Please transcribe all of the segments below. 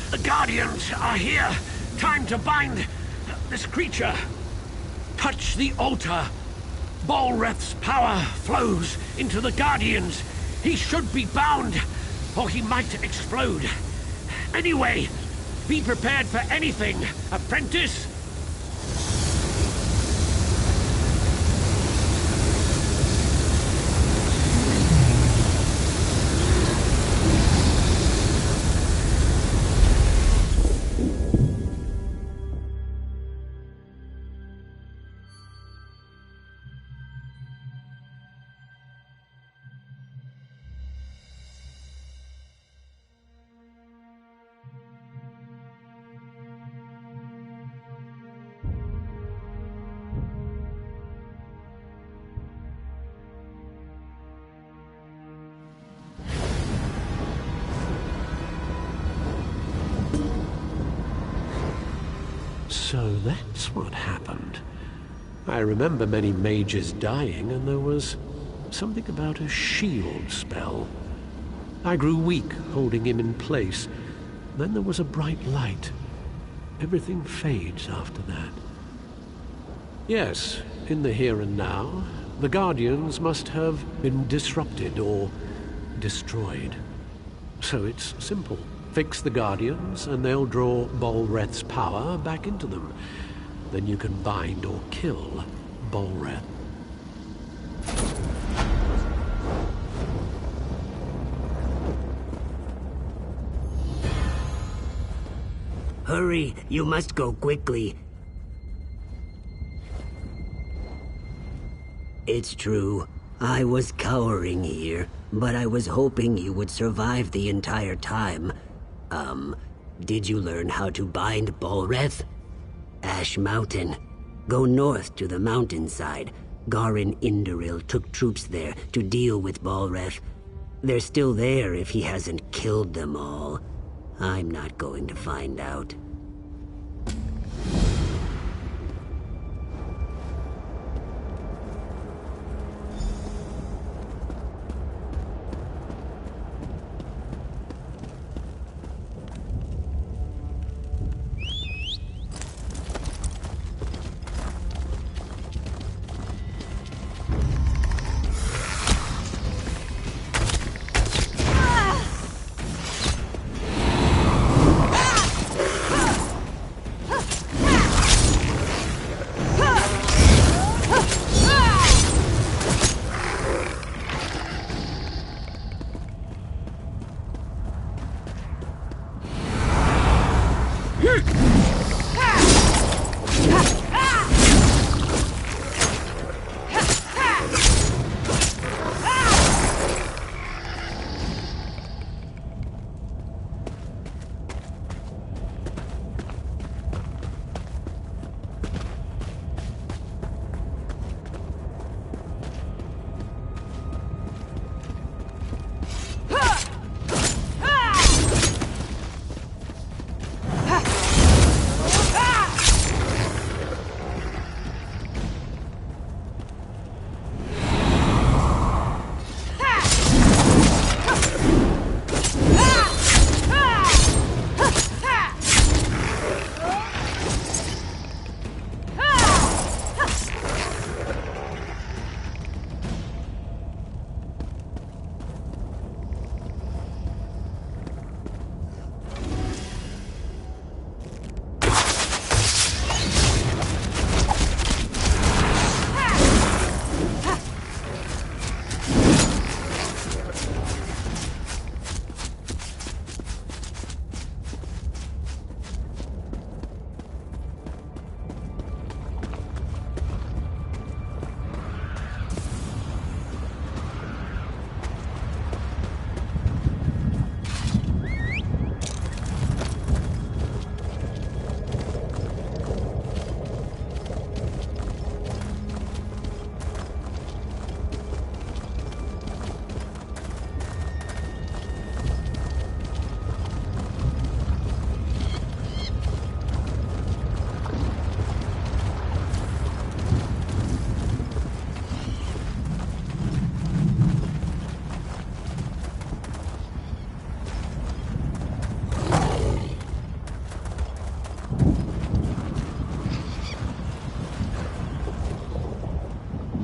The Guardians are here. Time to bind this creature. Touch the altar. Bolreth's power flows into the Guardians. He should be bound, or he might explode. Anyway, be prepared for anything, apprentice. So that's what happened. I remember many mages dying, and there was something about a shield spell. I grew weak, holding him in place. Then there was a bright light. Everything fades after that. Yes, in the here and now, the Guardians must have been disrupted or destroyed. So it's simple. Fix the Guardians, and they'll draw Bolreth's power back into them. Then you can bind or kill Bolreth. Hurry, you must go quickly. It's true. I was cowering here, but I was hoping you would survive the entire time. Did you learn how to bind Bolreth? Ash Mountain. Go north to the mountainside. Garin Indoril took troops there to deal with Bolreth. They're still there if he hasn't killed them all. I'm not going to find out.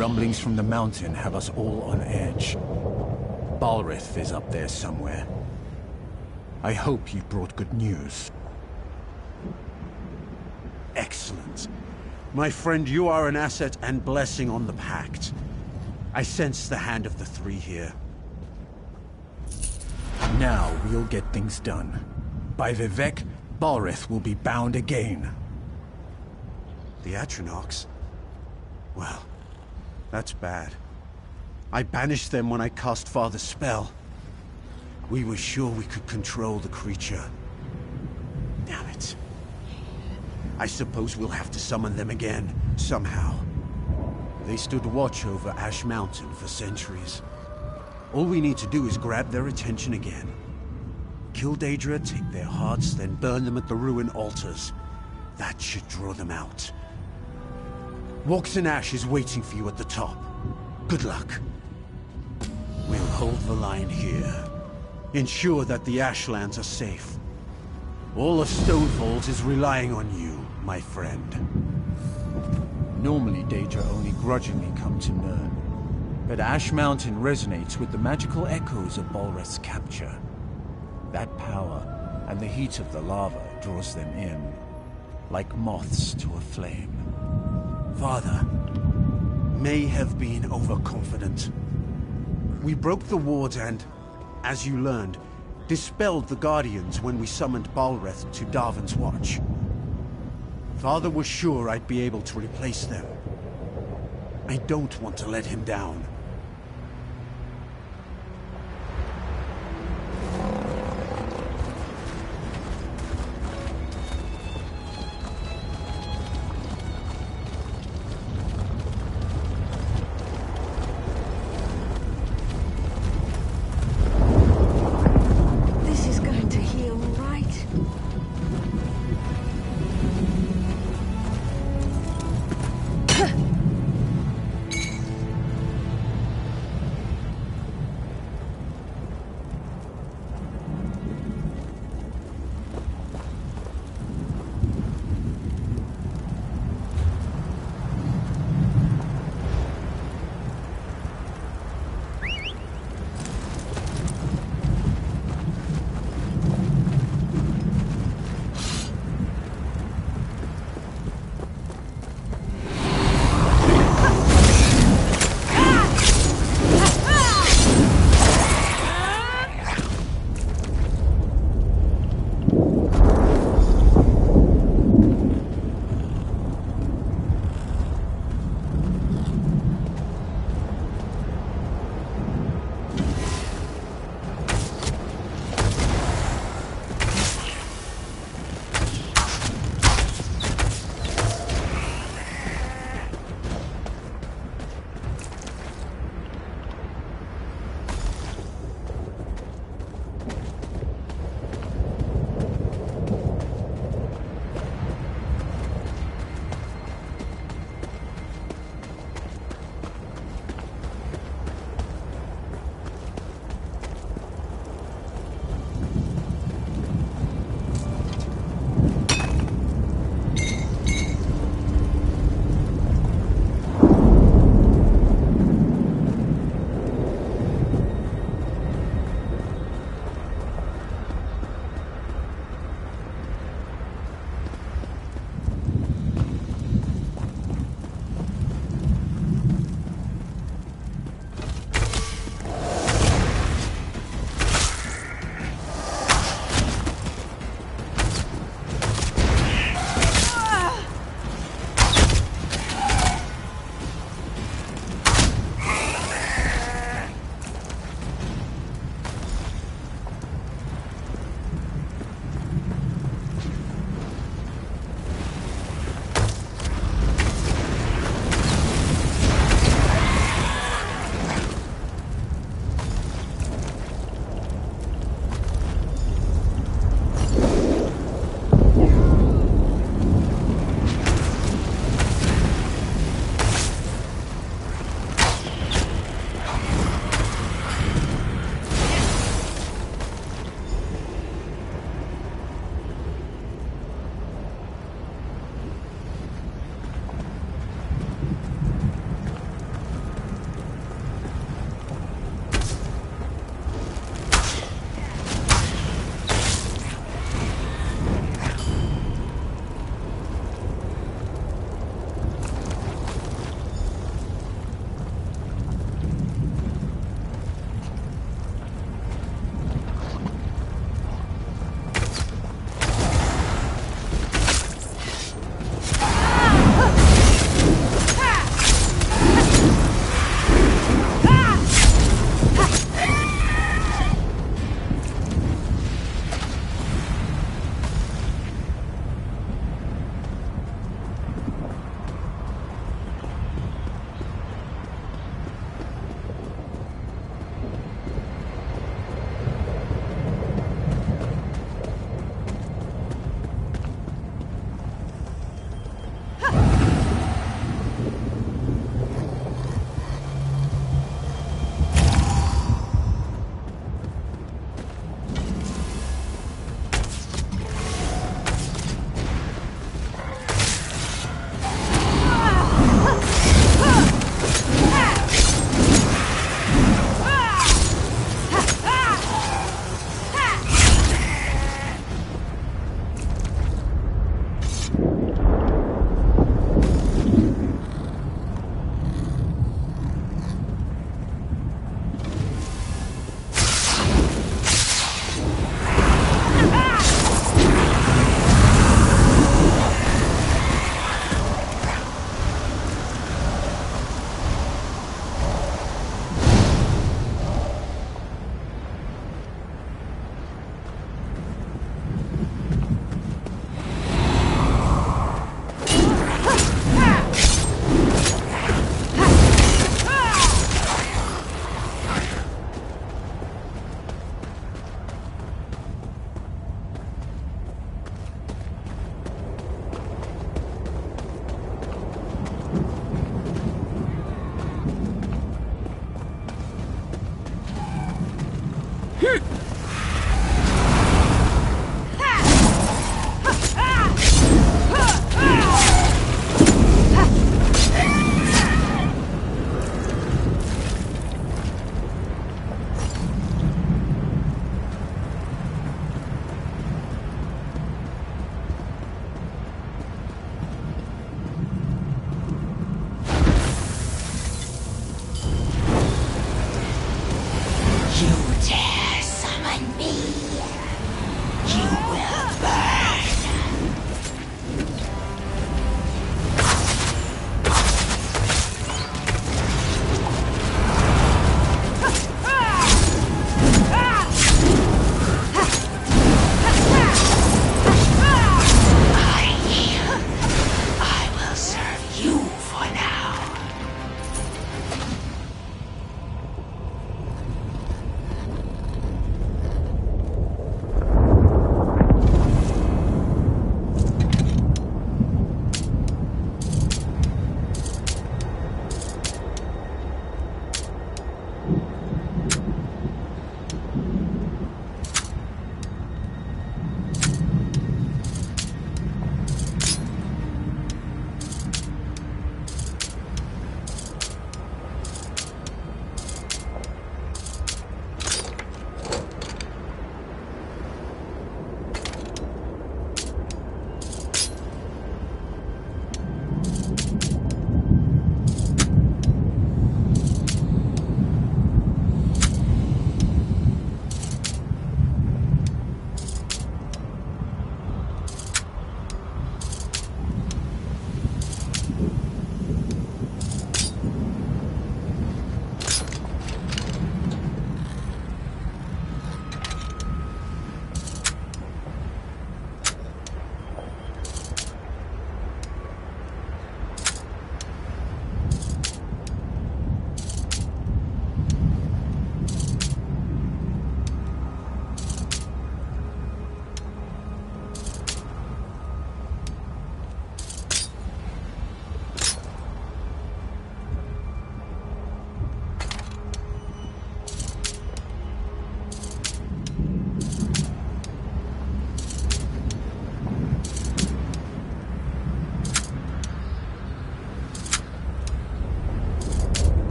rumblings from the mountain have us all on edge. Balrith is up there somewhere. I hope you brought good news. Excellent. My friend, you are an asset and blessing on the Pact. I sense the hand of the three here. Now we'll get things done. By Vivec, Balrith will be bound again. The Atronachs? Well, that's bad. I banished them when I cast Father's spell. We were sure we could control the creature. Damn it. I suppose we'll have to summon them again, somehow. They stood watch over Ash Mountain for centuries. All we need to do is grab their attention again. Kill Daedra, take their hearts, then burn them at the ruin altars. That should draw them out. Walkson Ash is waiting for you at the top. Good luck. We'll hold the line here. Ensure that the Ashlands are safe. All of Stonefalls is relying on you, my friend. Normally, Daedra only grudgingly come to Nirn. But Ash Mountain resonates with the magical echoes of Balrith's capture. That power and the heat of the lava draws them in, like moths to a flame. Father may have been overconfident. We broke the wards and, as you learned, dispelled the Guardians when we summoned Balrith to Darvan's watch. Father was sure I'd be able to replace them. I don't want to let him down.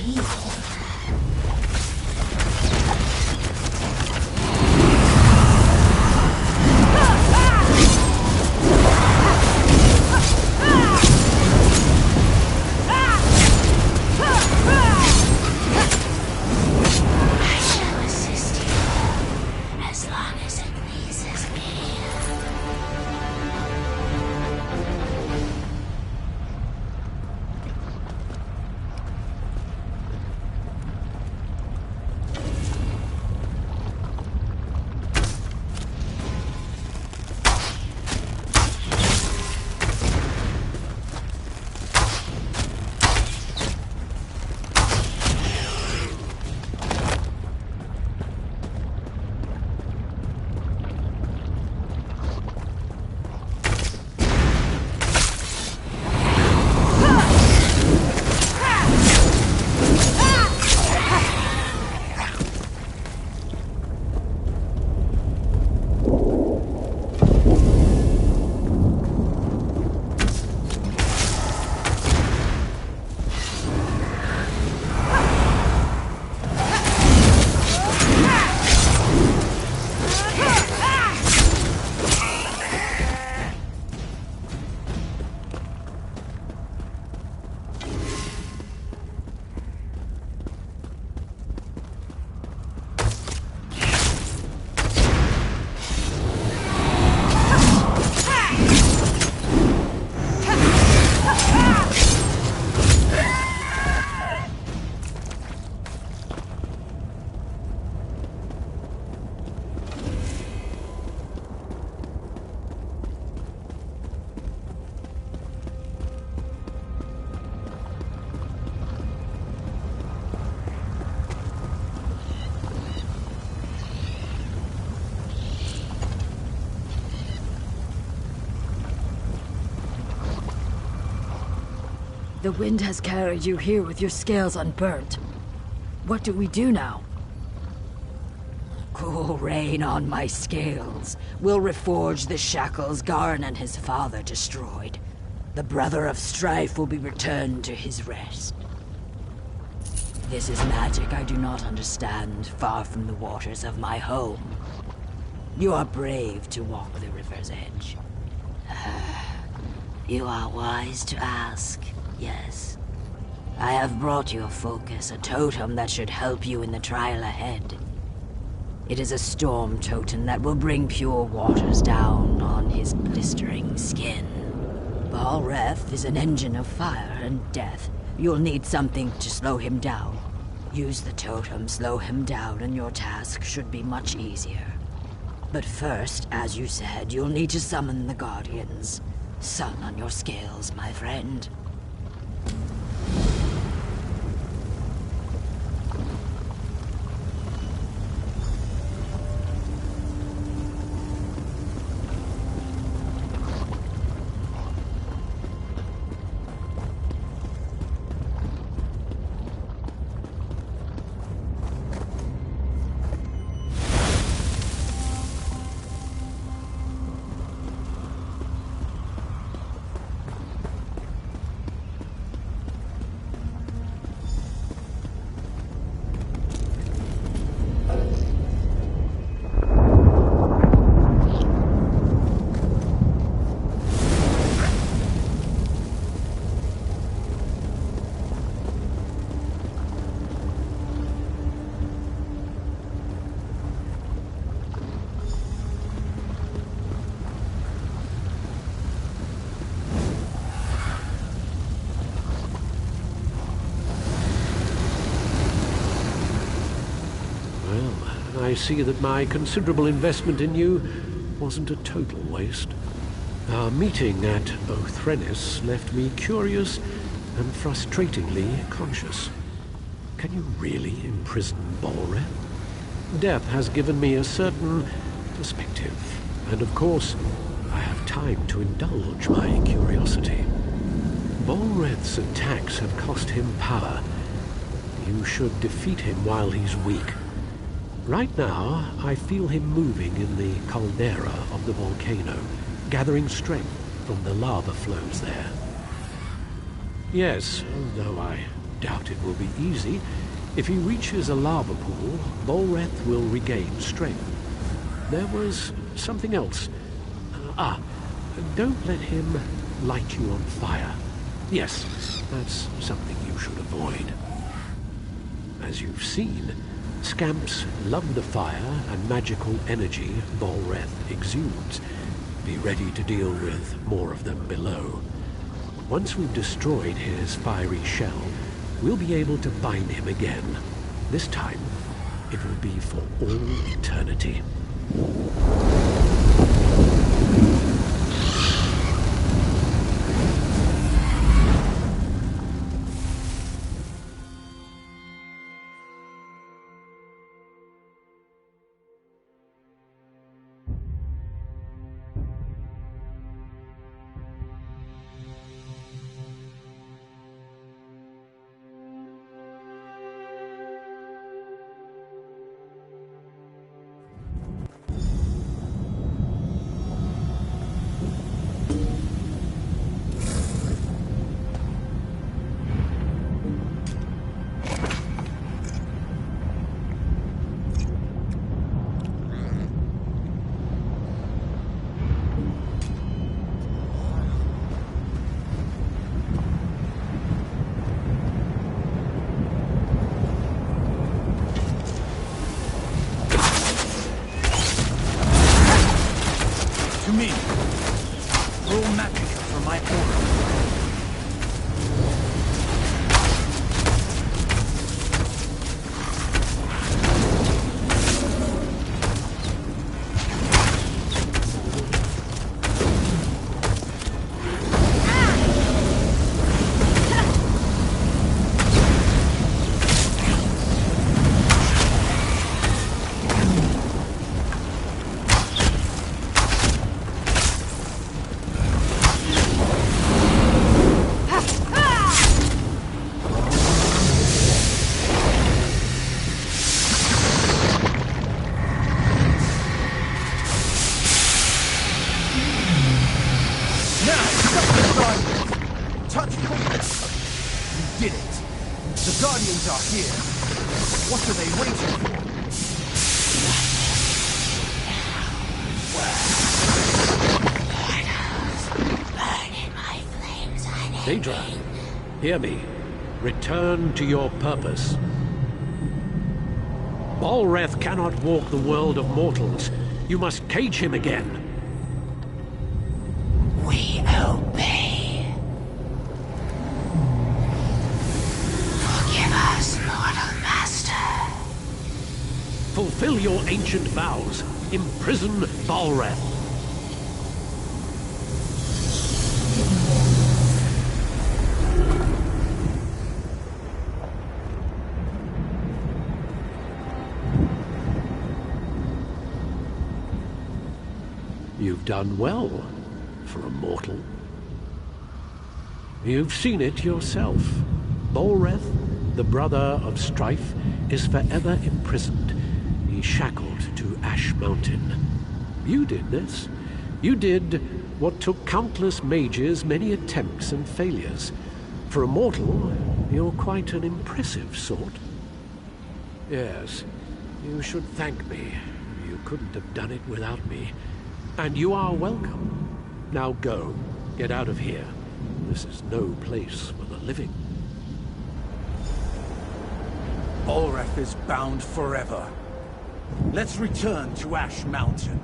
evil. I shall assist you as long as it pleases me. The wind has carried you here with your scales unburnt. What do we do now? Cool rain on my scales. We'll reforge the shackles Garn and his father destroyed. The Brother of Strife will be returned to his rest. This is magic I do not understand, far from the waters of my home. You are brave to walk the river's edge. You are wise to ask, yes. I have brought you a focus, a totem that should help you in the trial ahead. It is a storm totem that will bring pure waters down on his blistering skin. Balreth is an engine of fire and death. You'll need something to slow him down. Use the totem, slow him down, and your task should be much easier. But first, as you said, you'll need to summon the Guardians. Sun on your scales, my friend. I see that my considerable investment in you wasn't a total waste. Our meeting at Othrenis left me curious and frustratingly conscious. Can you really imprison Balreth? Death has given me a certain perspective, and of course, I have time to indulge my curiosity. Balreth's attacks have cost him power. You should defeat him while he's weak. Right now, I feel him moving in the caldera of the volcano, gathering strength from the lava flows there. Yes, though I doubt it will be easy. If he reaches a lava pool, Bolreth will regain strength. There was something else. Don't let him light you on fire. Yes, that's something you should avoid. As you've seen, scamps love the fire and magical energy Bolreth exudes. Be ready to deal with more of them below. Once we've destroyed his fiery shell, we'll be able to bind him again. This time, it will be for all eternity. To me, roll magic from my aura. did it. The Guardians are here. What are they waiting for? Daedra, hear me. Return to your purpose. Bolreth cannot walk the world of mortals. You must cage him again. We obey. Forgive us, mortal master. Fulfill your ancient vows. Imprison Bolreth. You've done well for a mortal. You've seen it yourself. Bolreth, the brother of strife, is forever imprisoned. He's shackled to Ash Mountain. You did this. You did what took countless mages many attempts and failures. For a mortal, you're quite an impressive sort. Yes, you should thank me. You couldn't have done it without me. And you are welcome. Now go. Get out of here. This is no place for the living. Bolreth is bound forever. Let's return to Ash Mountain.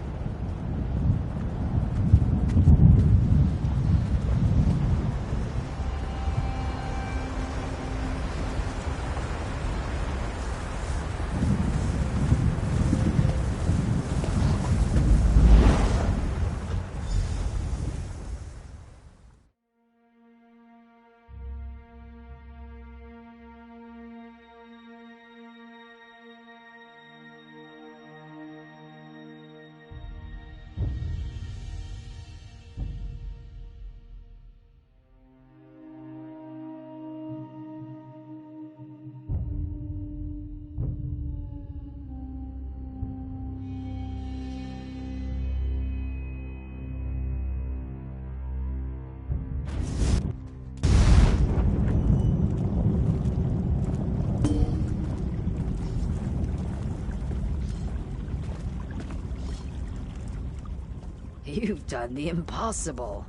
You've done the impossible.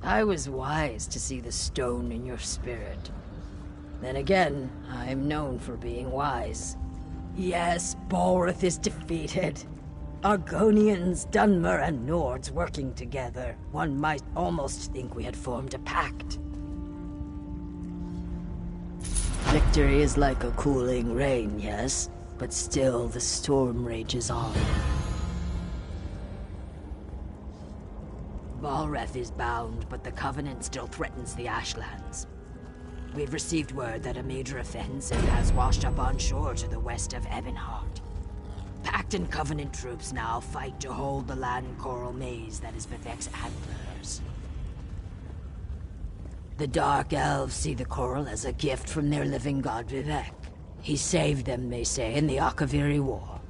I was wise to see the stone in your spirit. Then again, I'm known for being wise. Yes, Balrith is defeated. Argonians, Dunmer, and Nords working together. One might almost think we had formed a pact. Victory is like a cooling rain, yes? But still, the storm rages on. Balreth is bound, but the Covenant still threatens the Ashlands. We've received word that a major offensive has washed up on shore to the west of Ebonheart. Pact and Covenant troops now fight to hold the land coral maze that is Vivec's antlers. The Dark Elves see the coral as a gift from their living god Vivec. He saved them, they say, in the Akaviri War.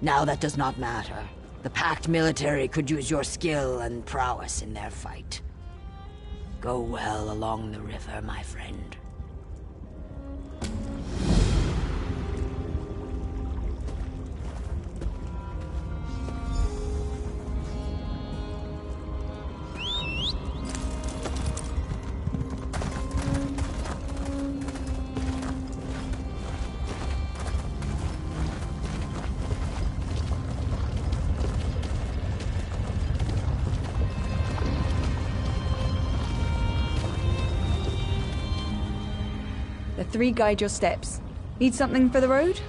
Now that does not matter. The Pact military could use your skill and prowess in their fight. Go well along the river, my friend. The three guide your steps. Need something for the road?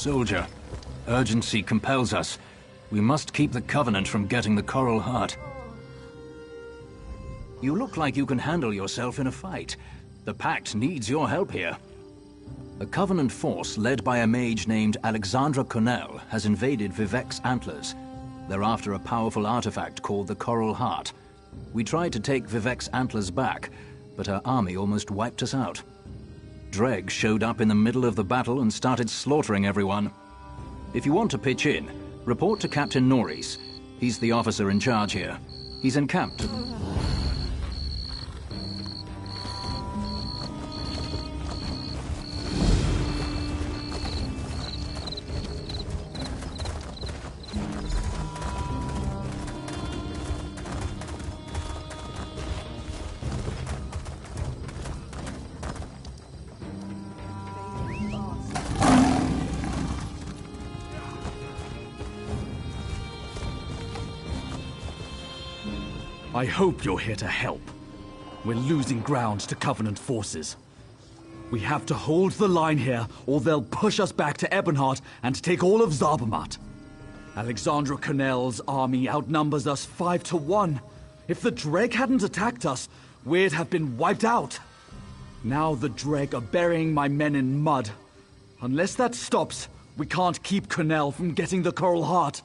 Soldier, urgency compels us. We must keep the Covenant from getting the Coral Heart. You look like you can handle yourself in a fight. The Pact needs your help here. A Covenant force led by a mage named Alexandra Connell has invaded Vivec's Antlers. They're after a powerful artifact called the Coral Heart. We tried to take Vivec's Antlers back, but her army almost wiped us out. Dreg showed up in the middle of the battle and started slaughtering everyone. If you want to pitch in, report to Captain Norris. He's the officer in charge here. He's encamped. I hope you're here to help. We're losing ground to Covenant forces. We have to hold the line here, or they'll push us back to Ebonheart and take all of Zarbamat. Alexandra Connell's army outnumbers us 5-1. If the Dreg hadn't attacked us, we'd have been wiped out. Now the Dreg are burying my men in mud. Unless that stops, we can't keep Cornell from getting the Coral Heart.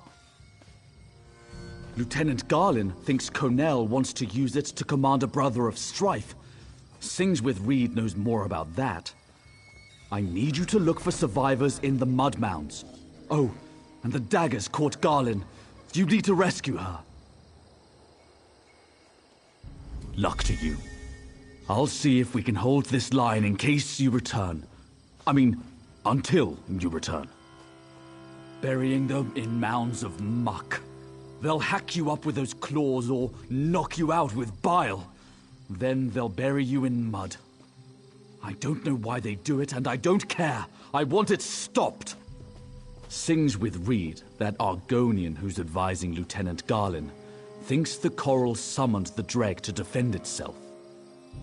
Lieutenant Garlin thinks Cornell wants to use it to command a Brother of Strife. Singswith Reed knows more about that. I need you to look for survivors in the mud mounds. Oh, and the daggers caught Garlin. You need to rescue her. Luck to you. I'll see if we can hold this line in case you return. I mean, until you return. Burying them in mounds of muck. They'll hack you up with those claws or knock you out with bile. Then they'll bury you in mud. I don't know why they do it, and I don't care. I want it stopped. Singswith Reed, that Argonian who's advising Lieutenant Garlin, thinks the Coral summoned the Dreg to defend itself.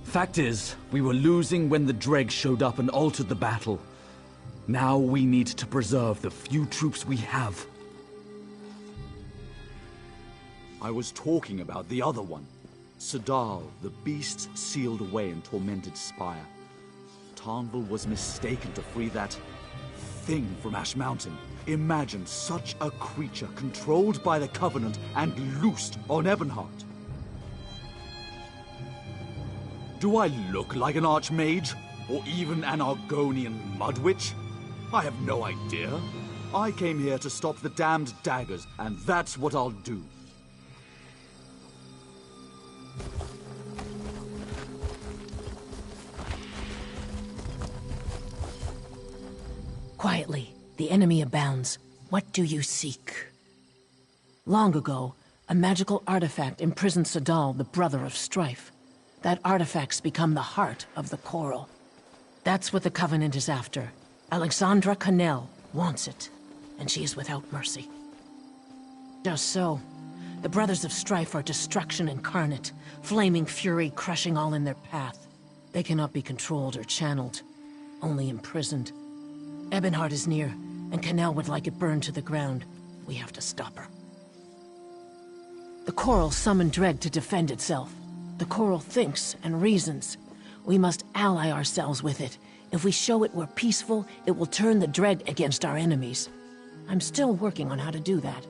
Fact is, we were losing when the Dreg showed up and altered the battle. Now we need to preserve the few troops we have. I was talking about the other one. Sadal, the beast sealed away in Tormented Spire. Tarnval was mistaken to free that thing from Ash Mountain. Imagine such a creature controlled by the Covenant and loosed on Ebonheart. Do I look like an Archmage? Or even an Argonian Mudwitch? I have no idea. I came here to stop the damned daggers, and that's what I'll do. Quietly, the enemy abounds. What do you seek? Long ago, a magical artifact imprisoned Sadal, the Brother of Strife. That artifact's become the heart of the Coral. That's what the Covenant is after. Alexandra Connell wants it, and she is without mercy. Just so. The Brothers of Strife are destruction incarnate, flaming fury crushing all in their path. They cannot be controlled or channeled, only imprisoned. Ebonheart is near, and Connell would like it burned to the ground. We have to stop her. The Coral summoned Dreg to defend itself. The Coral thinks and reasons. We must ally ourselves with it. If we show it we're peaceful, it will turn the Dreg against our enemies. I'm still working on how to do that.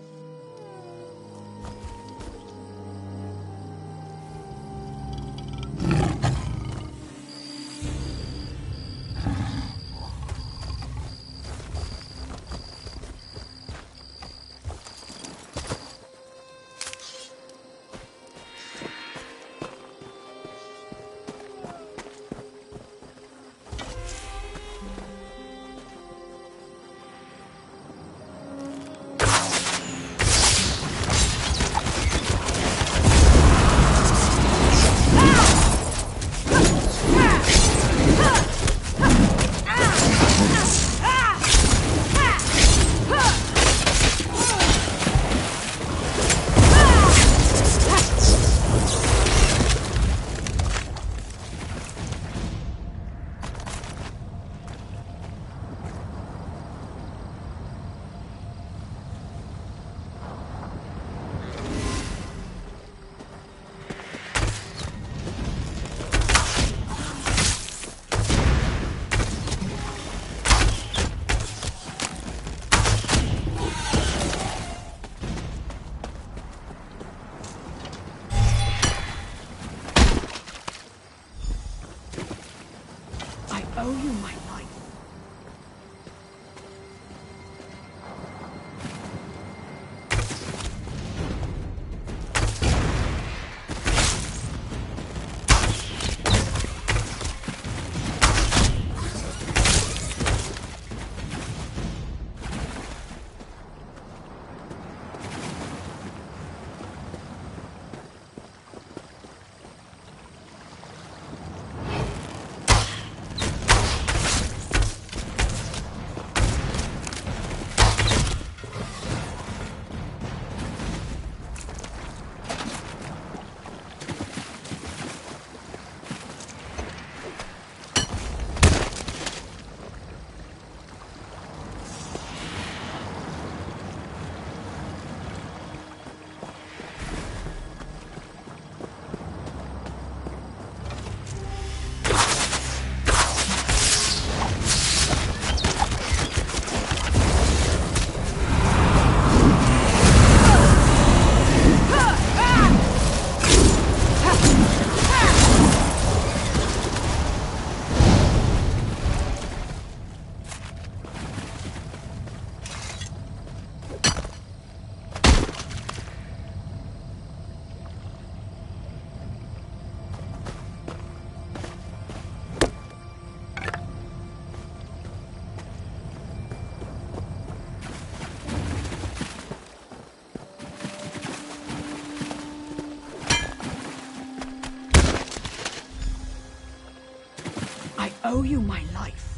owe you my life.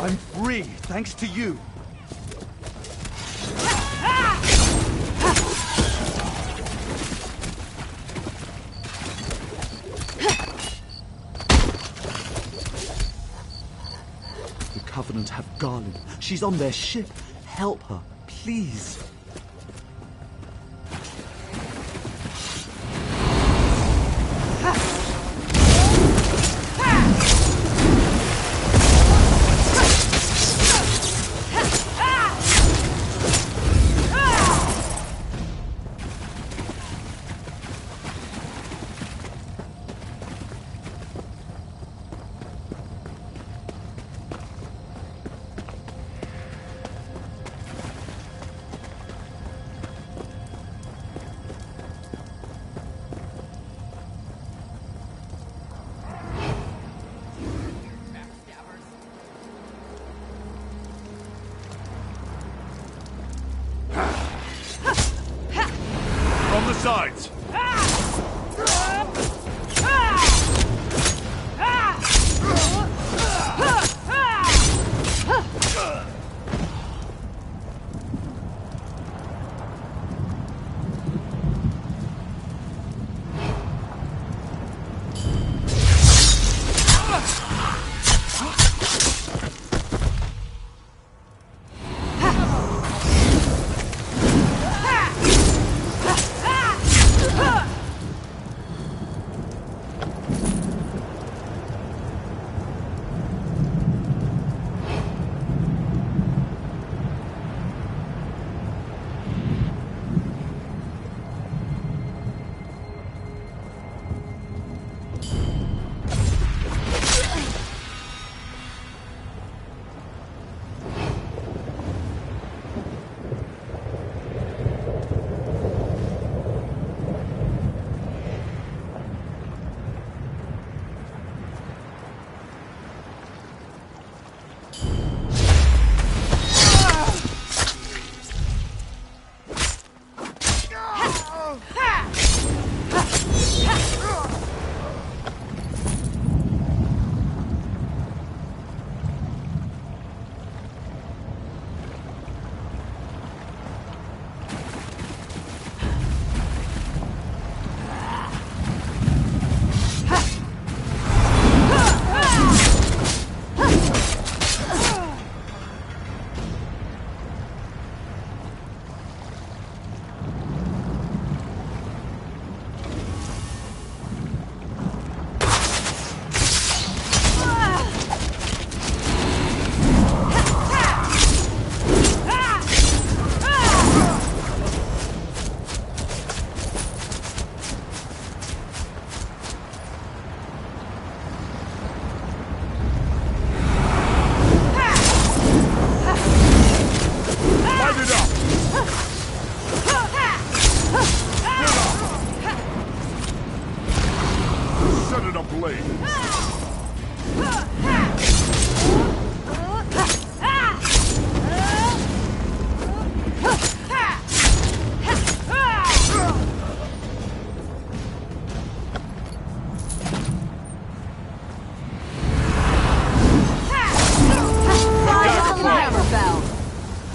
I'm free, thanks to you. The Covenant have Garland. She's on their ship. Help her, please. From the sides!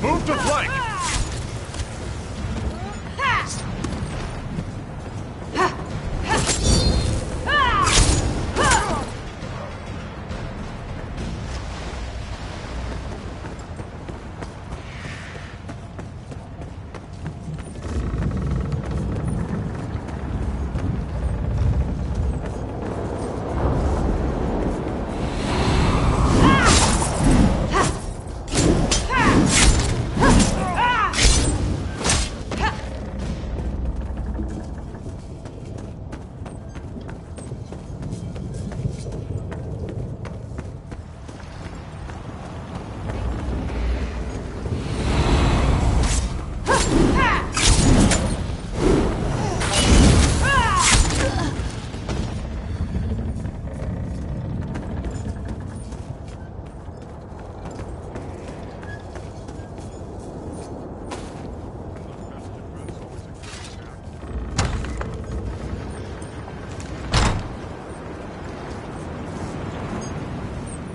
Move to flank!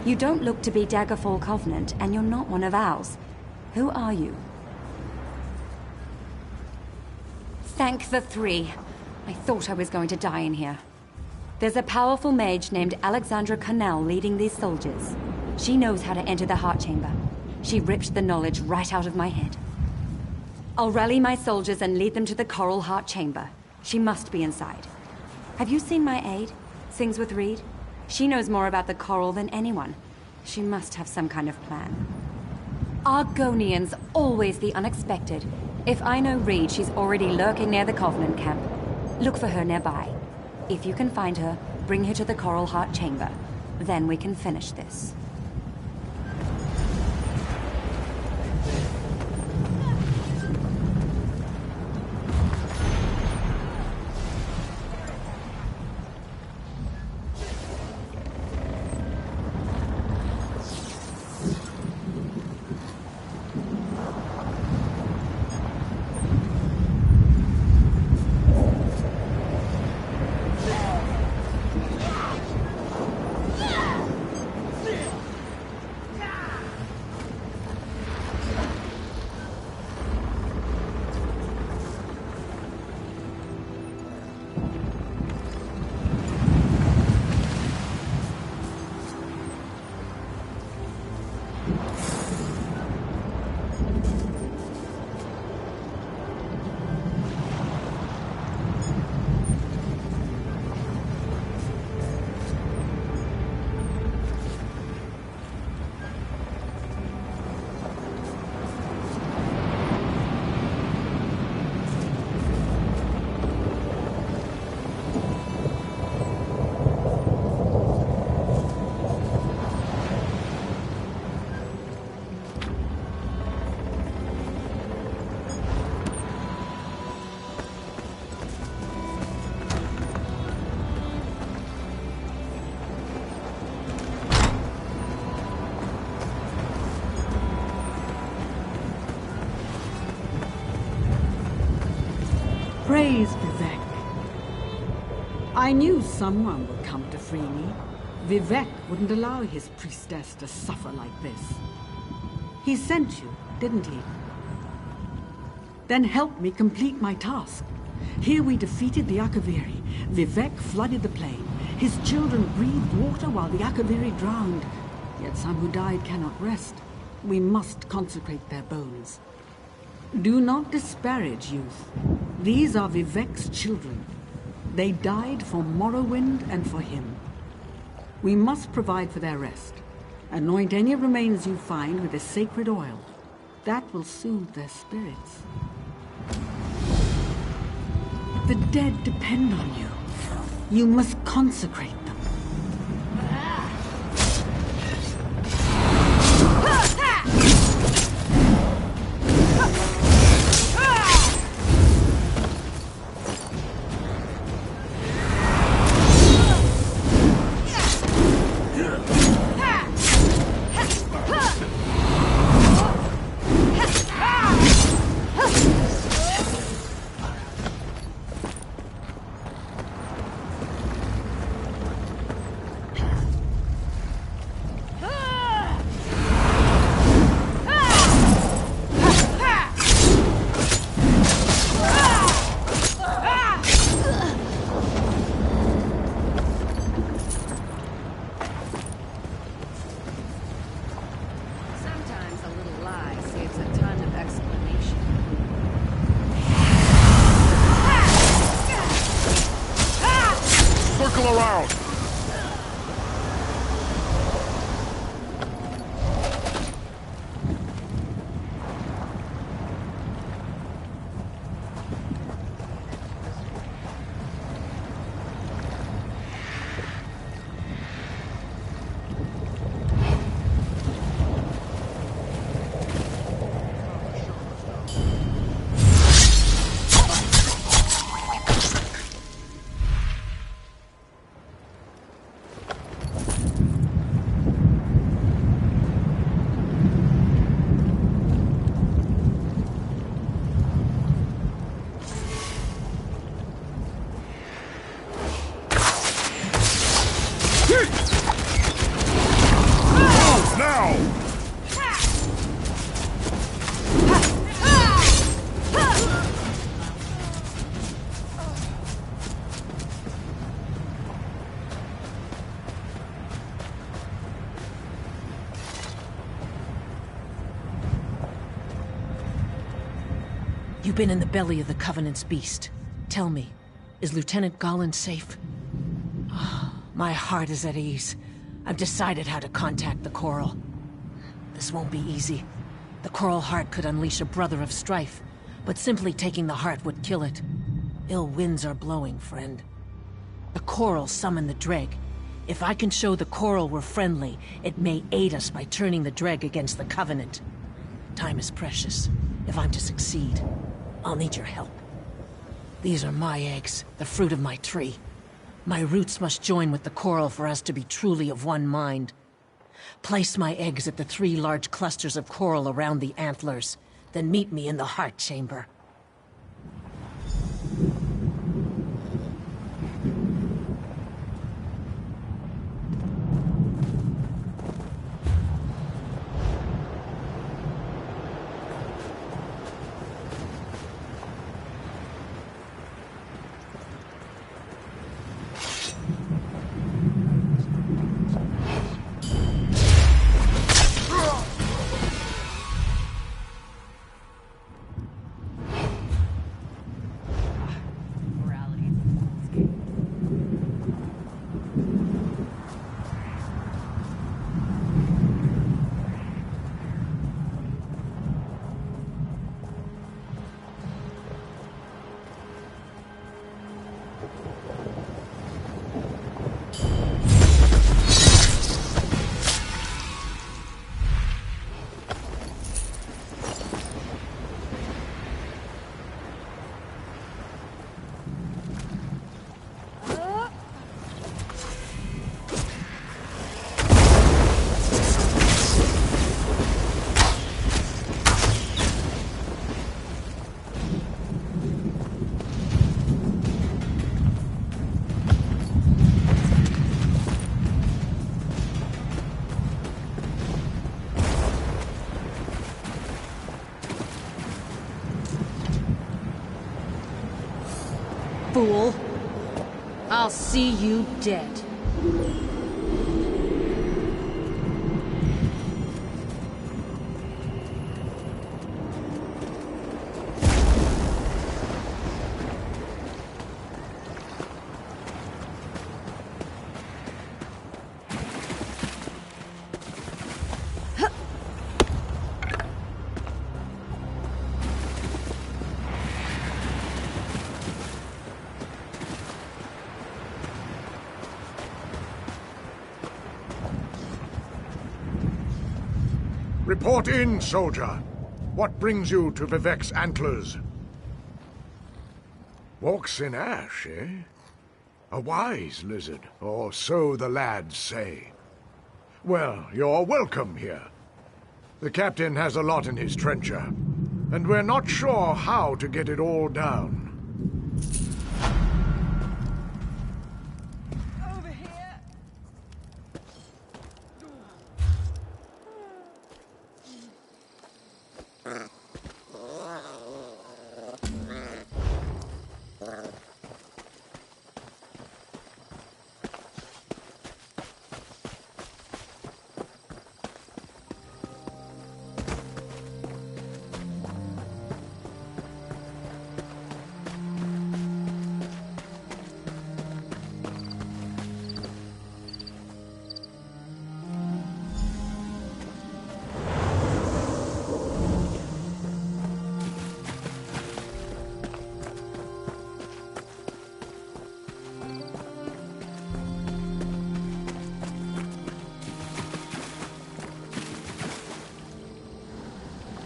You don't look to be Daggerfall Covenant, and you're not one of ours. Who are you? Thank the three. I thought I was going to die in here. There's a powerful mage named Alexandra Cornell leading these soldiers. She knows how to enter the Heart Chamber. She ripped the knowledge right out of my head. I'll rally my soldiers and lead them to the Coral Heart Chamber. She must be inside. Have you seen my aide? Sings with Reed? She knows more about the Coral than anyone. She must have some kind of plan. Argonians, always the unexpected. If I know Reed, she's already lurking near the Covenant camp. Look for her nearby. If you can find her, bring her to the Coral Heart Chamber. Then we can finish this. Praise Vivec. I knew someone would come to free me. Vivec wouldn't allow his priestess to suffer like this. He sent you, didn't he? Then help me complete my task. Here we defeated the Akaviri. Vivec flooded the plain. His children breathed water while the Akaviri drowned. Yet some who died cannot rest. We must consecrate their bones. Do not disparage youth. These are Vivec's children. They died for Morrowind and for him. We must provide for their rest. Anoint any remains you find with a sacred oil. That will soothe their spirits. The dead depend on you. You must consecrate them. You've been in the belly of the Covenant's beast. Tell me, is Lieutenant Gollin safe? Oh, my heart is at ease. I've decided how to contact the Coral. This won't be easy. The Coral Heart could unleash a Brother of Strife, but simply taking the heart would kill it. Ill winds are blowing, friend. The Coral summoned the Dreg. If I can show the Coral we're friendly, it may aid us by turning the Dreg against the Covenant. Time is precious. If I'm to succeed, I'll need your help. These are my eggs, the fruit of my tree. My roots must join with the Coral for us to be truly of one mind. Place my eggs at the 3 large clusters of coral around the antlers, then meet me in the Heart Chamber. Fool. I'll see you dead. Report in, soldier. What brings you to Vivec's Antlers? Walks in ash, eh? A wise lizard, or so the lads say. Well, you're welcome here. The captain has a lot in his trencher, and we're not sure how to get it all down.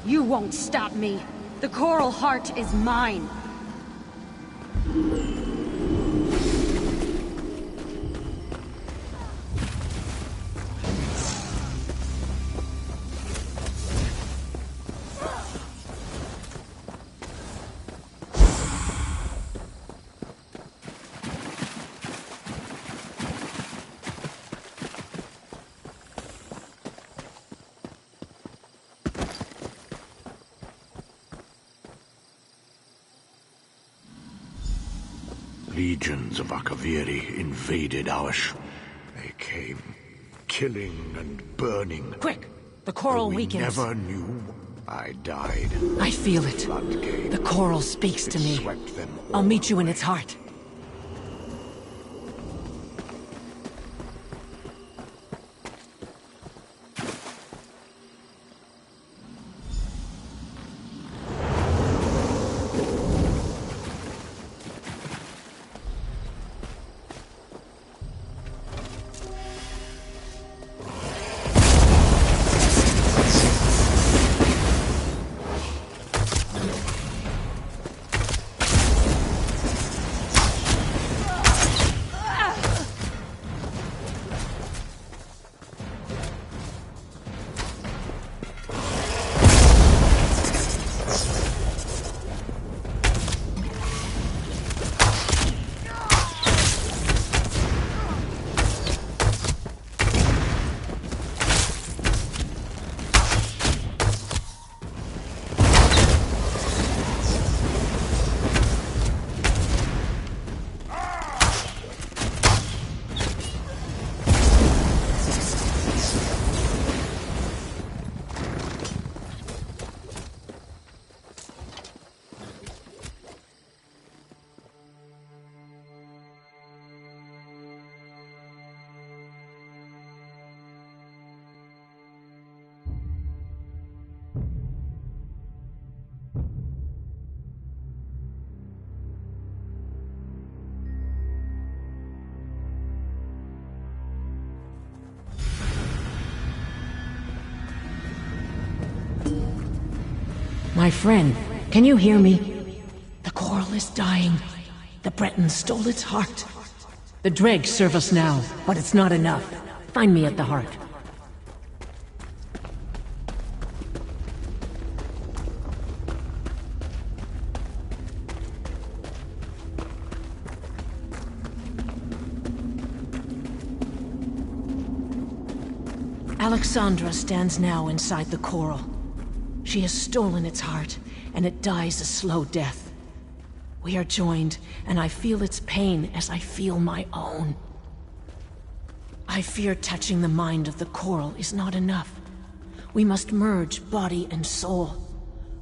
You won't stop me. The Coral Heart is mine. Legions of Akaviri invaded They came, killing and burning. Quick! The Coral we weakens. Never knew I died. I feel it. The coral speaks to me. I'll meet you in its heart. My friend, can you hear me? The coral is dying. The Bretons stole its heart. The dregs serve us now, but it's not enough. Find me at the heart. Alexandra stands now inside the coral. She has stolen its heart, and it dies a slow death. We are joined, and I feel its pain as I feel my own. I fear touching the mind of the coral is not enough. We must merge body and soul.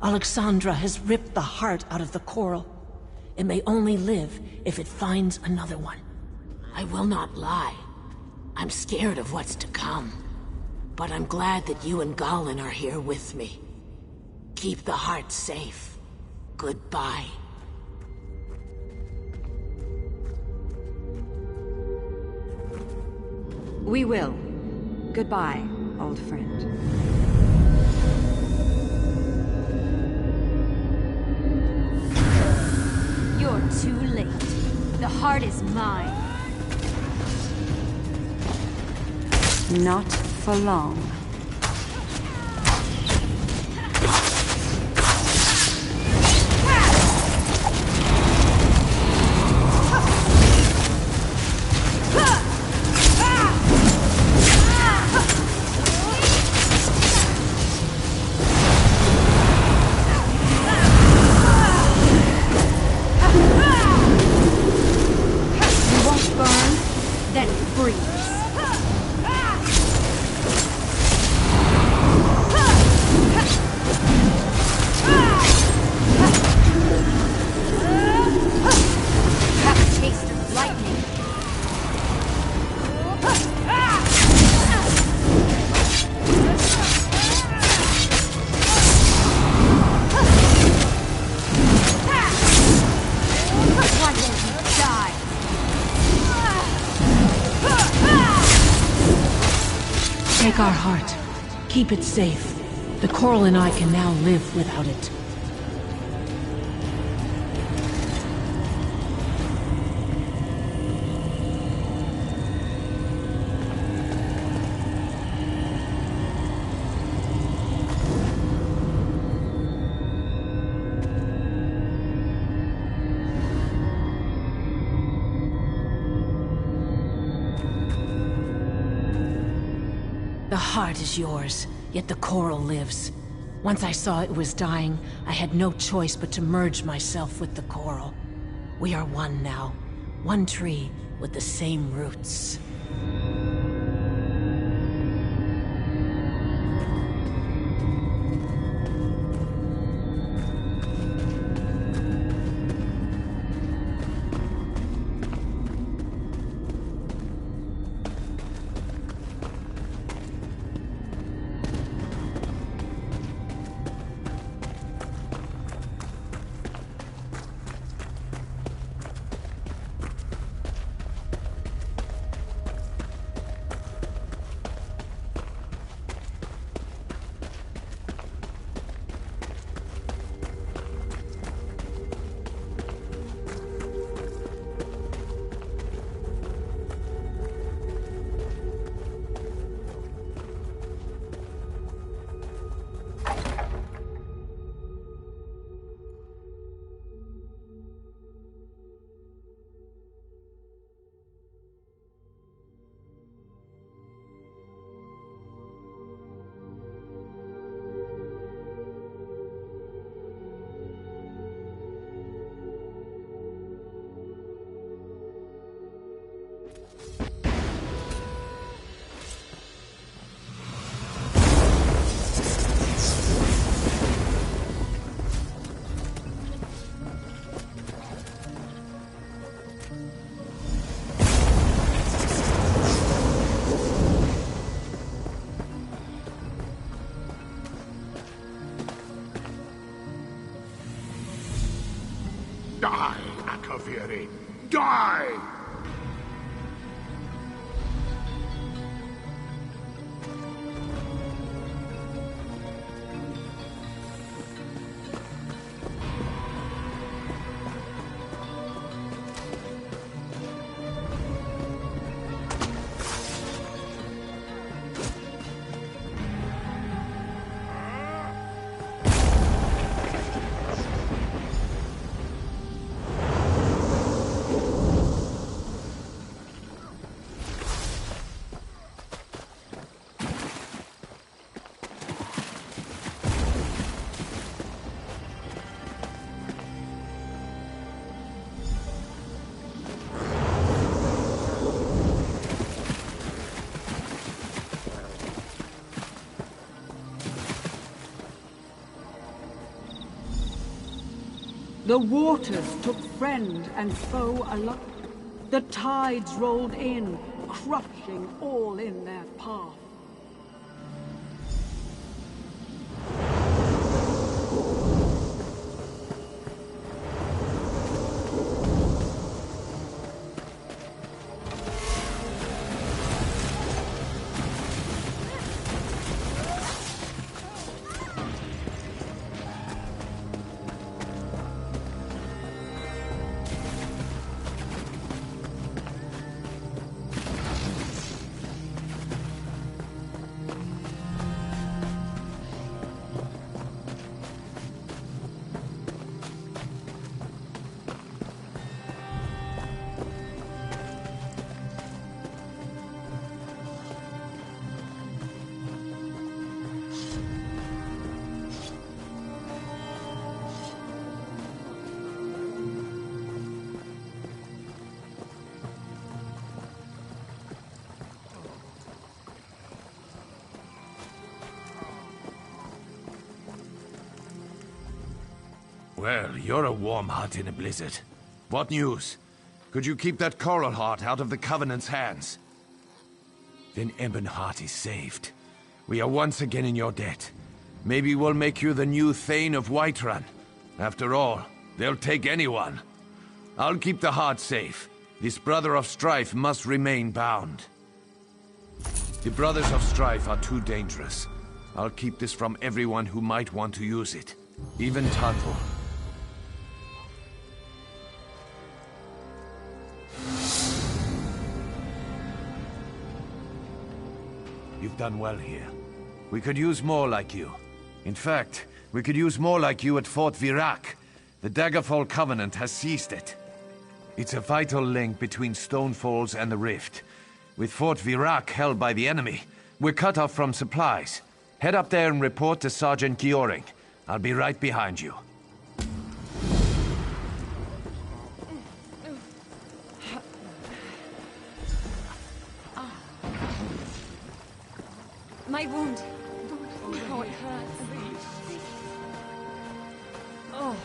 Alexandra has ripped the heart out of the coral. It may only live if it finds another one. I will not lie. I'm scared of what's to come. But I'm glad that you and Gallen are here with me. Keep the heart safe. Goodbye. We will. Goodbye, old friend. You're too late. The heart is mine. Not for long. Take our heart. Keep it safe. The coral and I can now live without it. The heart is yours, yet the coral lives. Once I saw it was dying, I had no choice but to merge myself with the coral. We are one now, one tree with the same roots. die! The waters took friend and foe alike. The tides rolled in, crushing all in their path. Well, you're a warm heart in a blizzard. What news? Could you keep that Coral Heart out of the Covenant's hands? Then Ebonheart is saved. We are once again in your debt. Maybe we'll make you the new Thane of Whiterun. After all, they'll take anyone. I'll keep the heart safe. This Brother of Strife must remain bound. The Brothers of Strife are too dangerous. I'll keep this from everyone who might want to use it. Even Tartle. You've done well here. We could use more like you. In fact, we could use more like you at Fort Virac. The Daggerfall Covenant has seized it. It's a vital link between Stonefalls and the Rift. With Fort Virac held by the enemy, we're cut off from supplies. Head up there and report to Sergeant Gioring. I'll be right behind you. My wound. Oh, it hurts. Oh.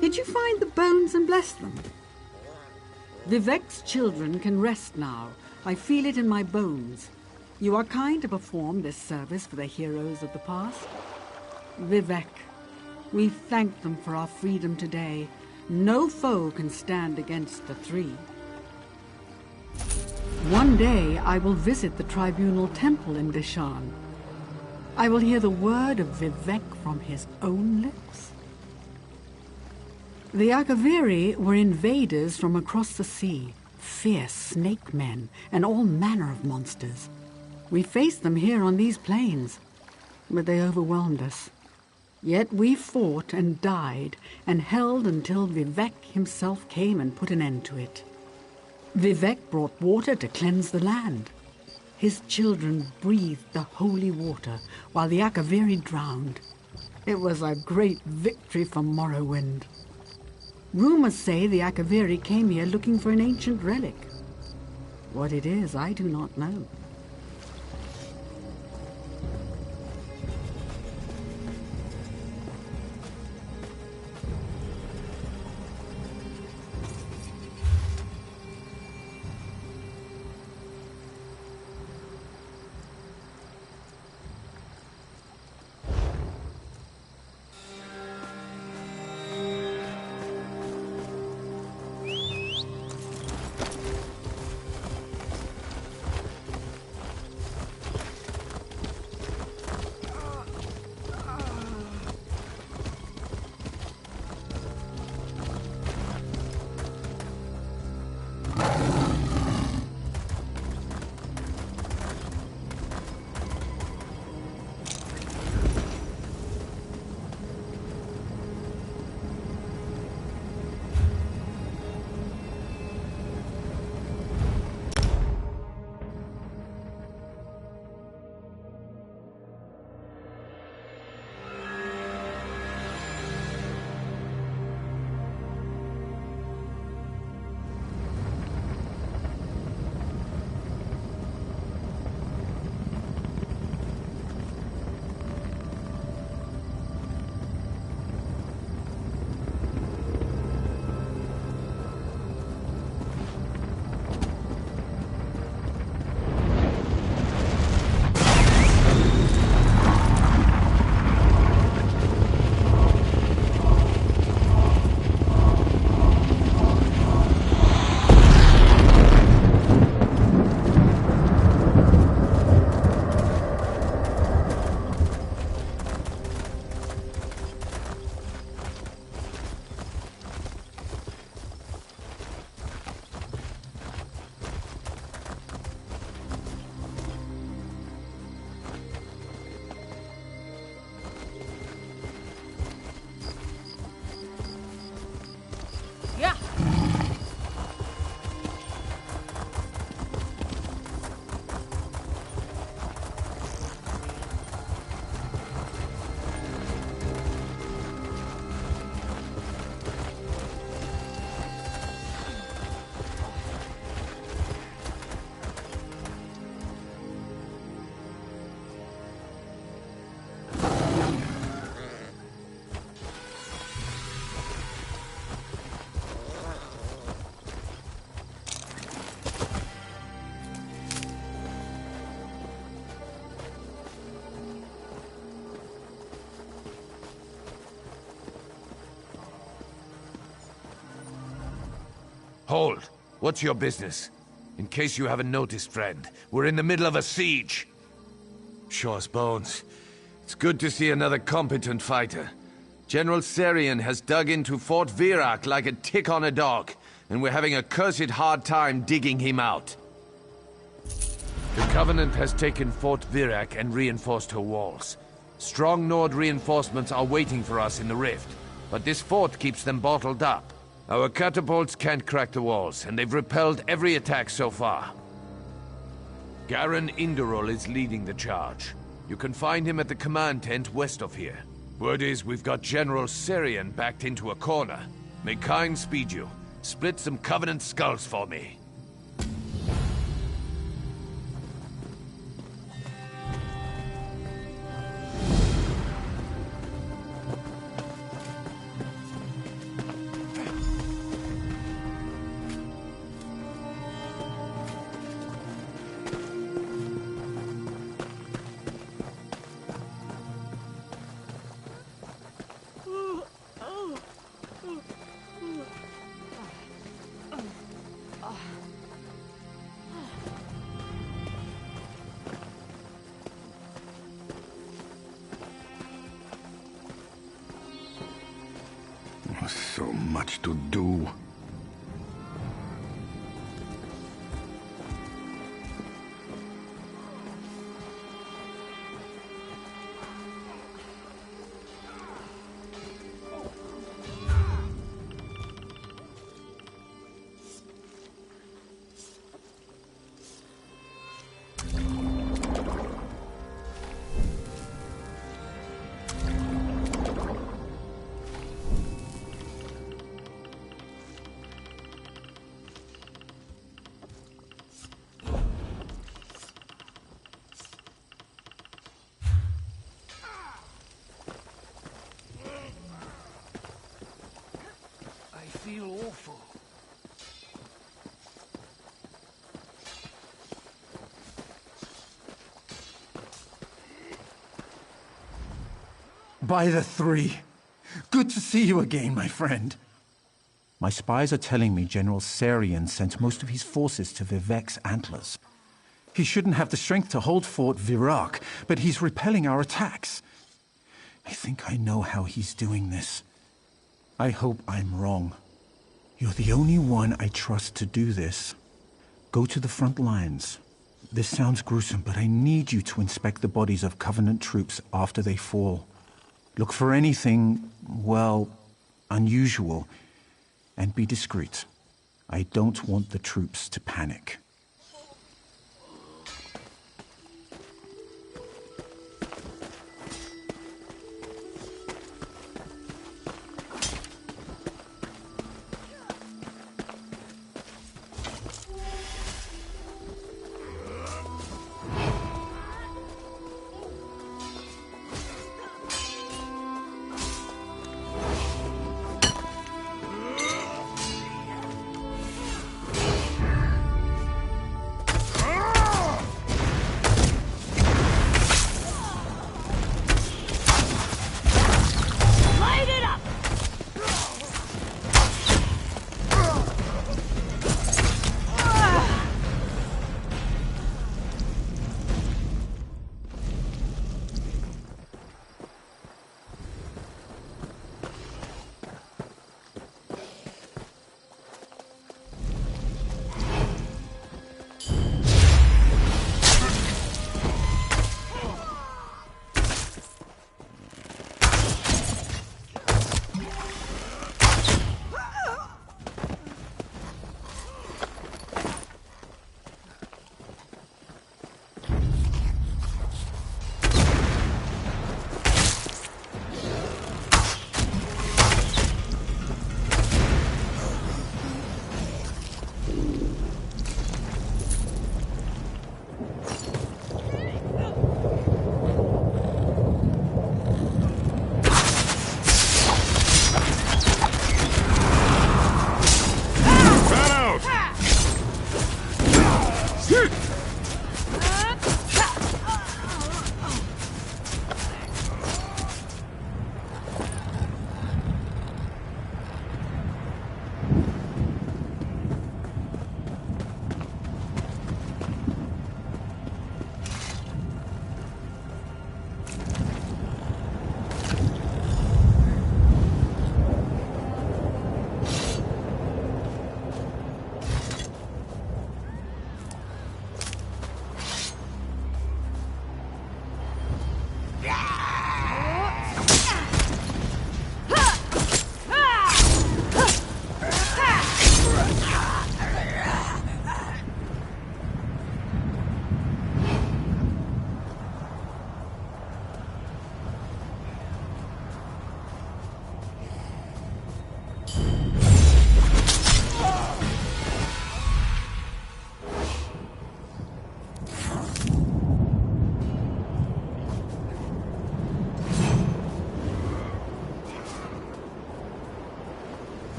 Did you find the bones and bless them? Vivec's children can rest now. I feel it in my bones. You are kind to perform this service for the heroes of the past. Vivec, we thank them for our freedom today. No foe can stand against the three. One day I will visit the Tribunal Temple in Deshaan. I will hear the word of Vivec from his own lips. The Akaviri were invaders from across the sea, fierce snake men and all manner of monsters. We faced them here on these plains, but they overwhelmed us. Yet we fought and died and held until Vivec himself came and put an end to it. Vivec brought water to cleanse the land. His children breathed the holy water while the Akaviri drowned. It was a great victory for Morrowind. Rumors say the Akaviri came here looking for an ancient relic. What it is, I do not know. Hold. What's your business? In case you haven't noticed, friend, we're in the middle of a siege. Sure as bones. It's good to see another competent fighter. General Serian has dug into Fort Virak like a tick on a dog, and we're having a cursed hard time digging him out. The Covenant has taken Fort Virak and reinforced her walls. Strong Nord reinforcements are waiting for us in the rift, but this fort keeps them bottled up. Our catapults can't crack the walls, and they've repelled every attack so far. Garen Inderul is leading the charge. You can find him at the command tent west of here. Word is we've got General Serian backed into a corner. May Kyne speed you. Split some Covenant skulls for me. So much to do. Feel awful. By the three. Good to see you again, my friend. My spies are telling me General Serian sent most of his forces to Vivec's Antlers. He shouldn't have the strength to hold Fort Virak, but he's repelling our attacks. I think I know how he's doing this. I hope I'm wrong. You're the only one I trust to do this. Go to the front lines. This sounds gruesome, but I need you to inspect the bodies of Covenant troops after they fall. Look for anything, well, unusual, and be discreet. I don't want the troops to panic.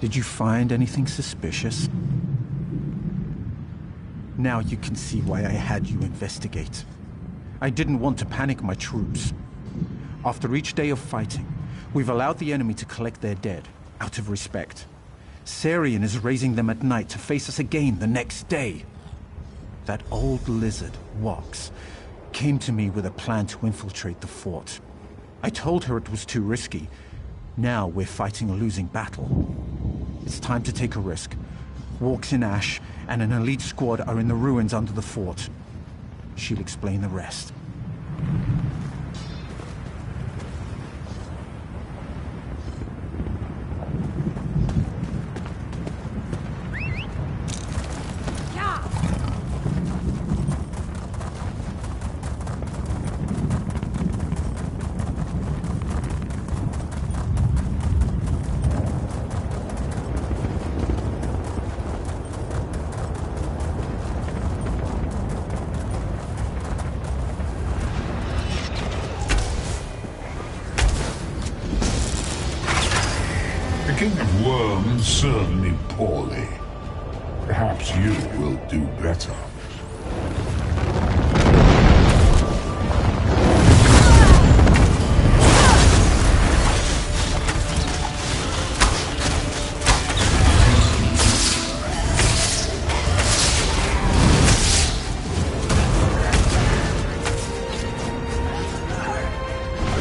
Did you find anything suspicious? Now you can see why I had you investigate. I didn't want to panic my troops. After each day of fighting, we've allowed the enemy to collect their dead, out of respect. Sarian is raising them at night to face us again the next day. That old lizard, Wox, came to me with a plan to infiltrate the fort. I told her it was too risky. Now we're fighting a losing battle. It's time to take a risk. Walks in Ash and an elite squad are in the ruins under the fort. She'll explain the rest. Certainly poorly. Perhaps you will do better.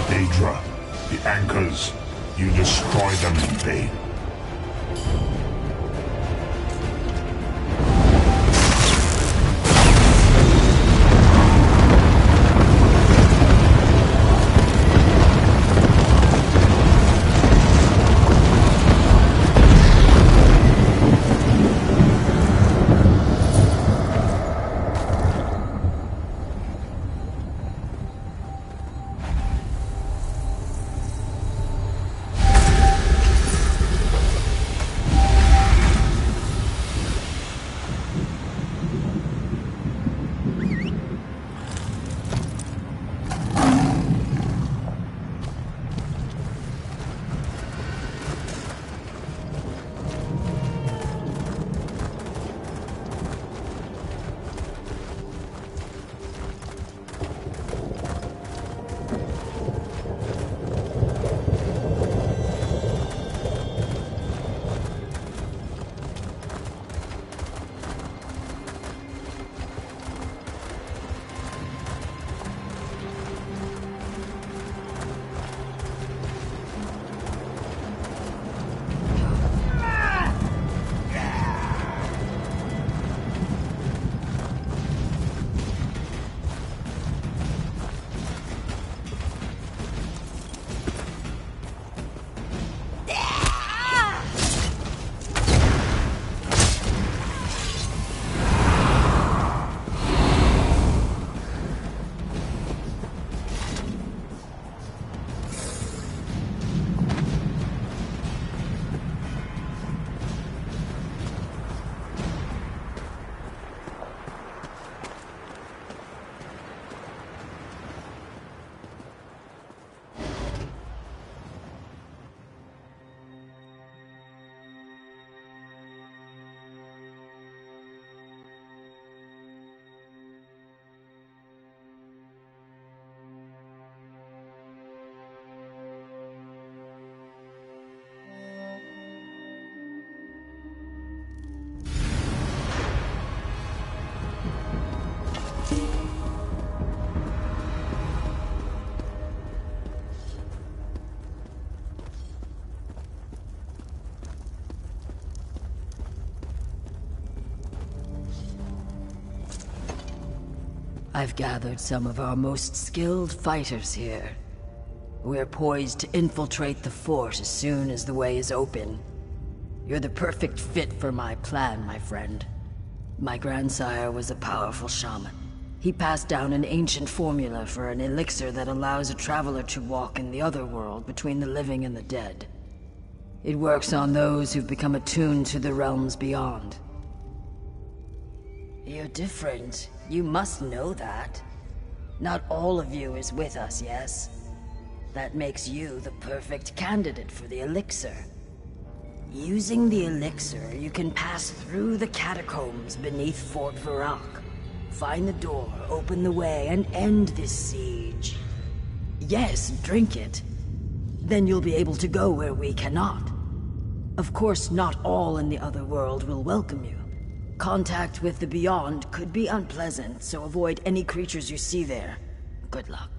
Daedra, the anchors, you destroy them in vain. I've gathered some of our most skilled fighters here. We're poised to infiltrate the fort as soon as the way is open. You're the perfect fit for my plan, my friend. My grandsire was a powerful shaman. He passed down an ancient formula for an elixir that allows a traveler to walk in the other world between the living and the dead. It works on those who've become attuned to the realms beyond. You're different. You must know that. Not all of you is with us, yes? That makes you the perfect candidate for the elixir. Using the elixir, you can pass through the catacombs beneath Fort Verac. Find the door, open the way, and end this siege. Yes, drink it. Then you'll be able to go where we cannot. Of course, not all in the other world will welcome you. Contact with the Beyond could be unpleasant, so avoid any creatures you see there. Good luck.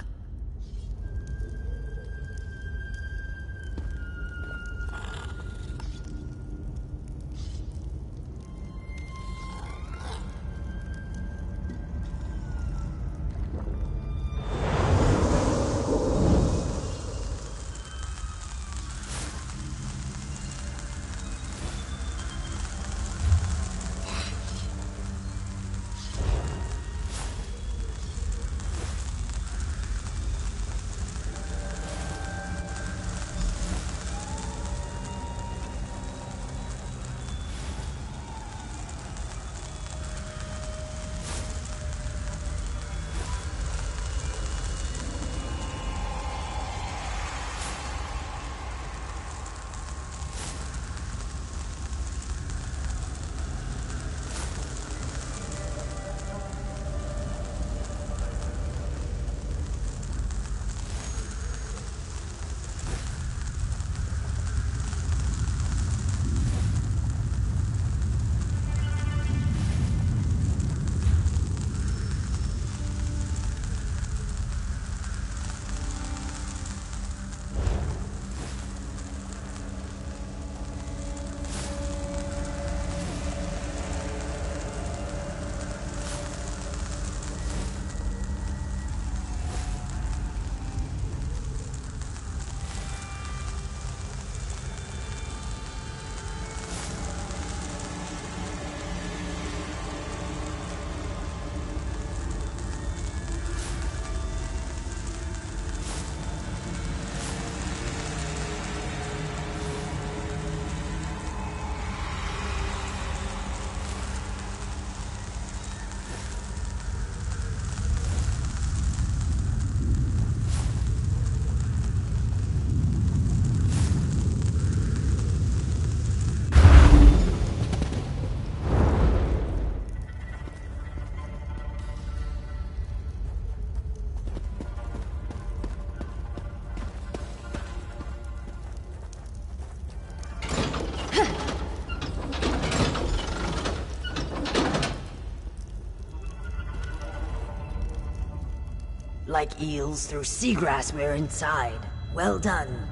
Like eels through seagrass, we're inside. Well done.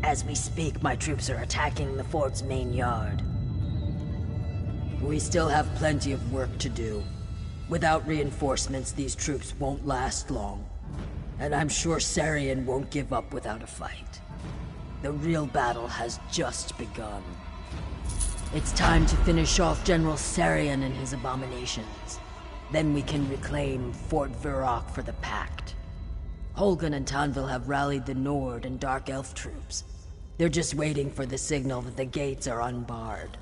As we speak, my troops are attacking the fort's main yard. We still have plenty of work to do. Without reinforcements, these troops won't last long. And I'm sure Sarian won't give up without a fight. The real battle has just begun. It's time to finish off General Sarian and his abominations. Then we can reclaim Fort Verac for the Pact. Holgun and Tanville have rallied the Nord and Dark Elf troops. They're just waiting for the signal that the gates are unbarred.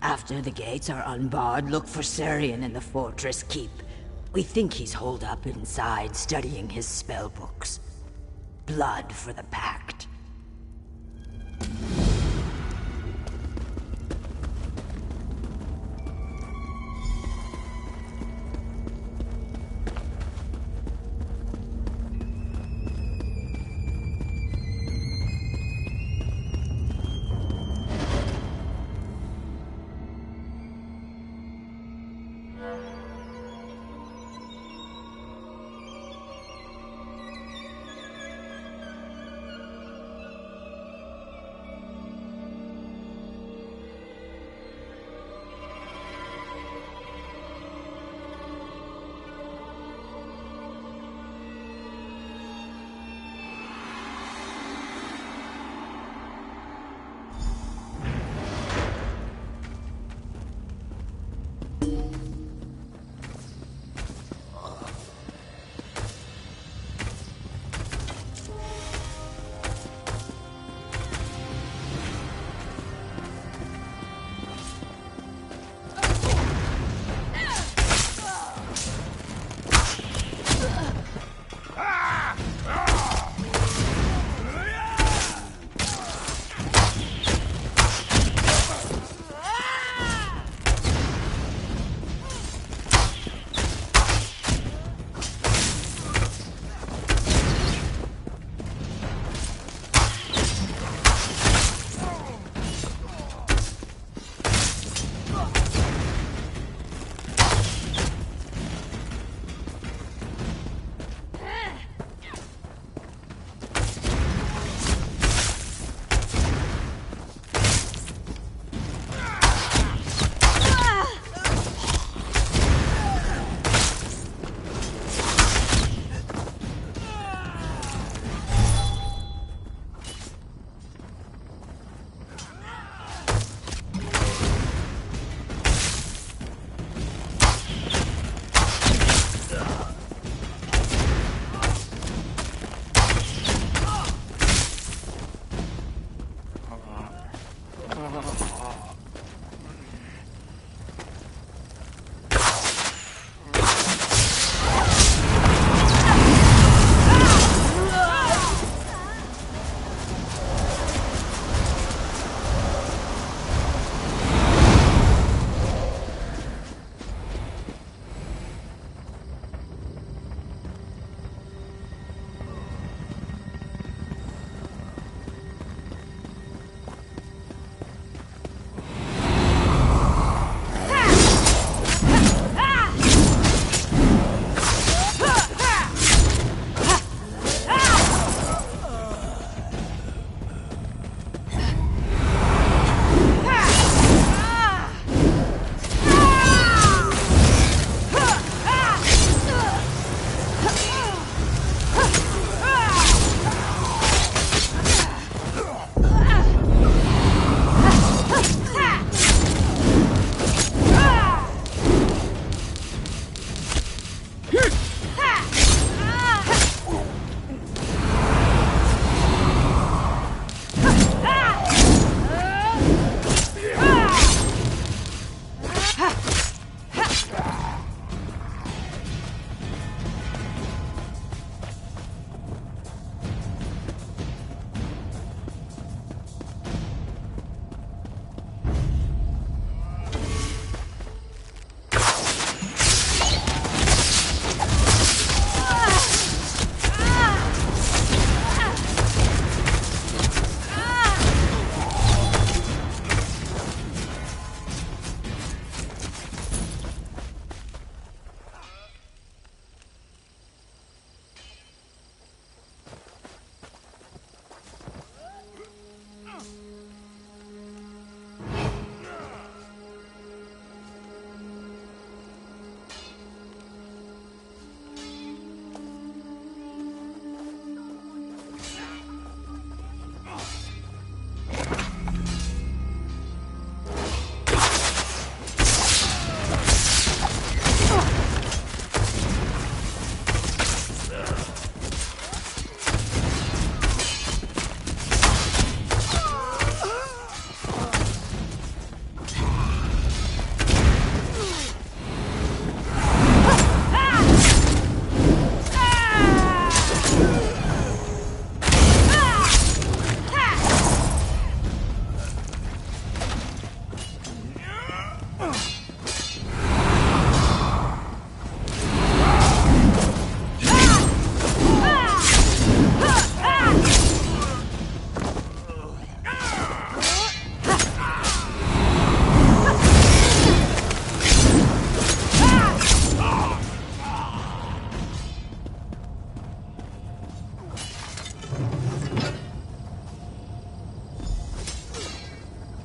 After the gates are unbarred, look for Sarian in the fortress keep. We think he's holed up inside studying his spellbooks. Blood for the Pact.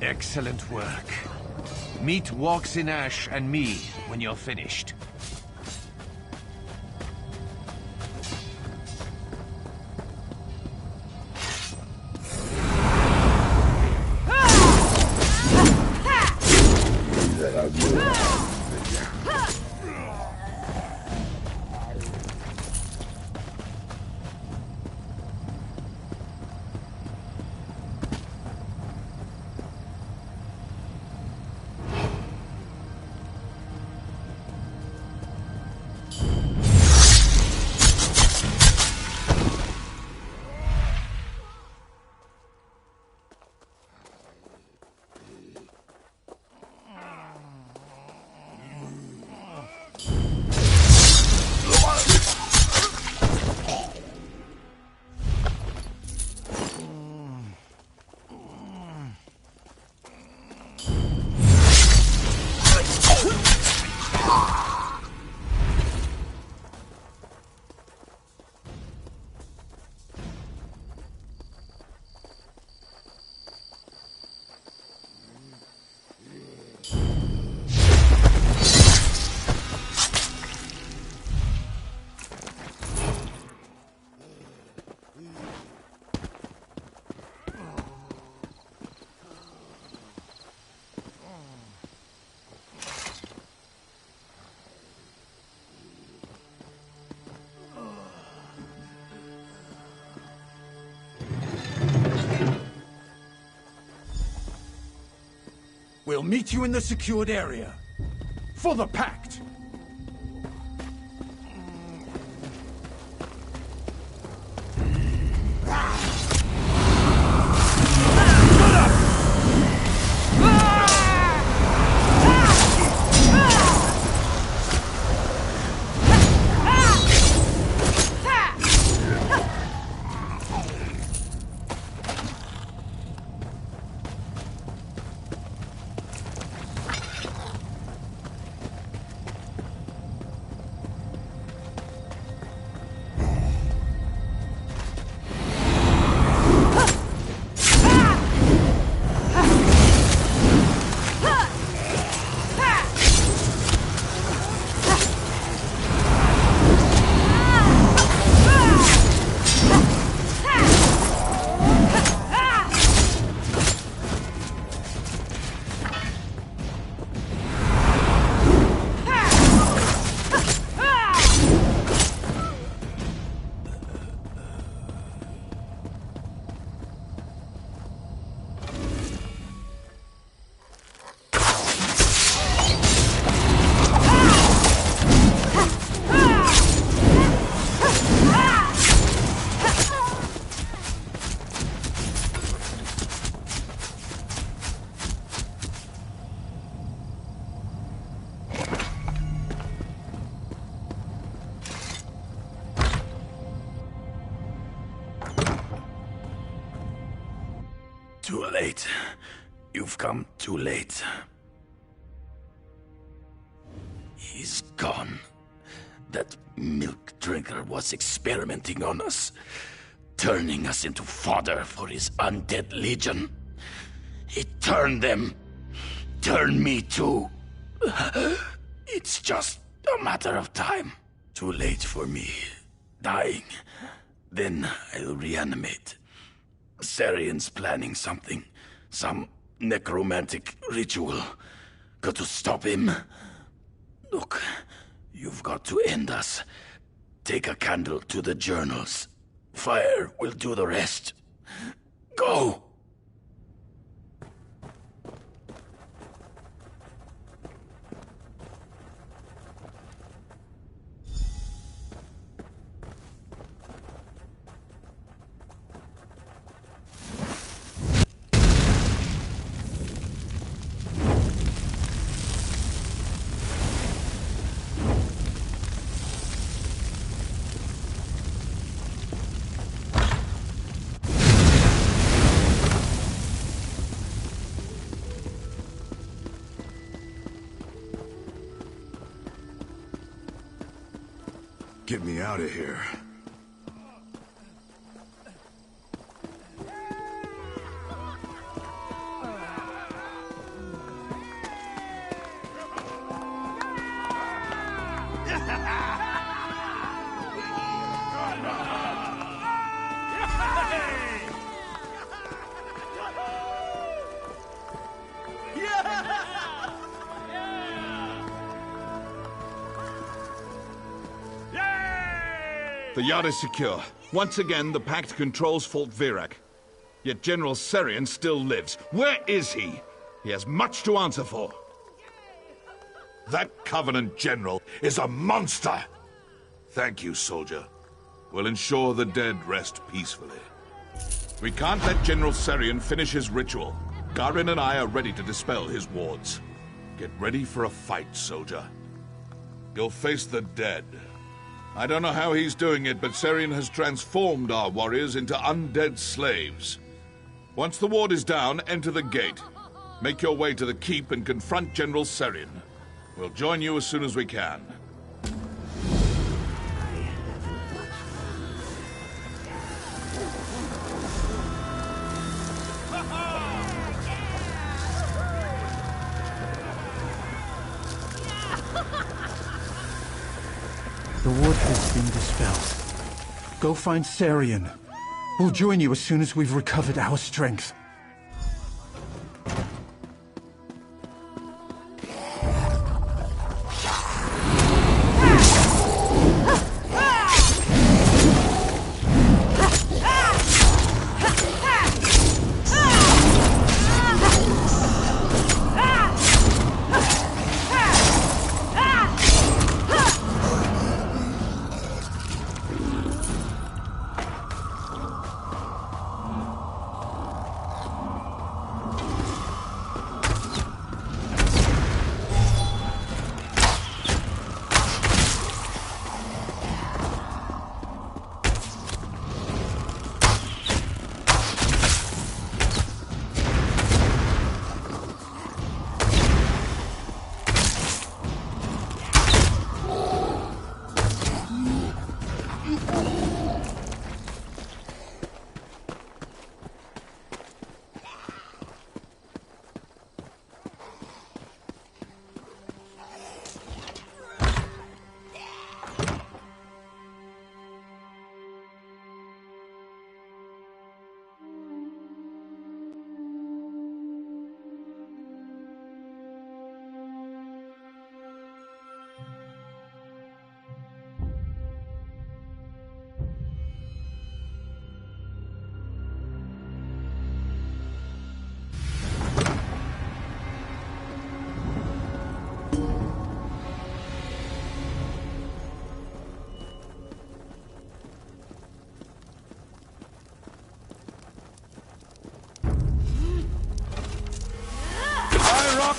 Excellent work. Meet Walks in Ash and me when you're finished. We'll meet you in the secured area. For the Pact! Too late. You've come too late. He's gone. That milk drinker was experimenting on us, turning us into fodder for his undead legion. He turned them. Turned me too. It's just a matter of time. Too late for me. Dying. Then I'll reanimate. Sarian's planning something. Some necromantic ritual. Got to stop him. Look, you've got to end us. Take a candle to the journals. Fire will do the rest. Go! Get me out of here. The yard is secure. Once again, the Pact controls Fort Virak. Yet General Serian still lives. Where is he? He has much to answer for. That Covenant general is a monster! Thank you, soldier. We'll ensure the dead rest peacefully. We can't let General Serian finish his ritual. Garin and I are ready to dispel his wards. Get ready for a fight, soldier. You'll face the dead. I don't know how he's doing it, but Serian has transformed our warriors into undead slaves. Once the ward is down, enter the gate. Make your way to the keep and confront General Serian. We'll join you as soon as we can. The ward has been dispelled. Go find Serian. We'll join you as soon as we've recovered our strength.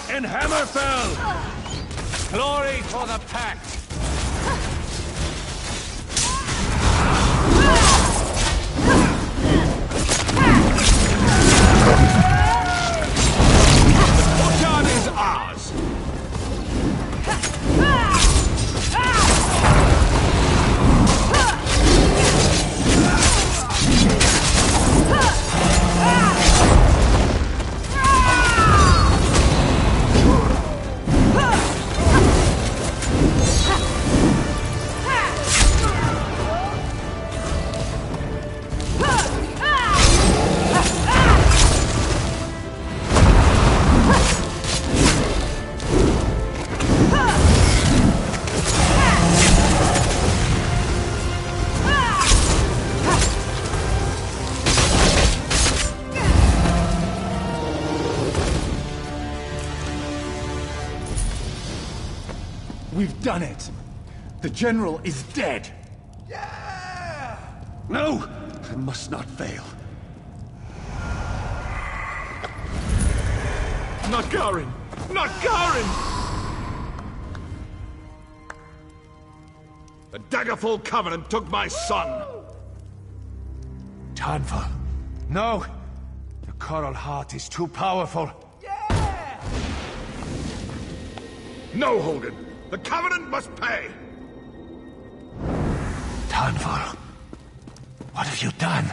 In Hammerfell! Glory for the Pact! Wotan is ours! We've done it! The General is dead! No! I must not fail. Not Garin! Not Garin! The Daggerfall Covenant took my son! Tarnval. No! The Coral Heart is too powerful. No, Holden! The Covenant must pay! Tarnval. What have you done?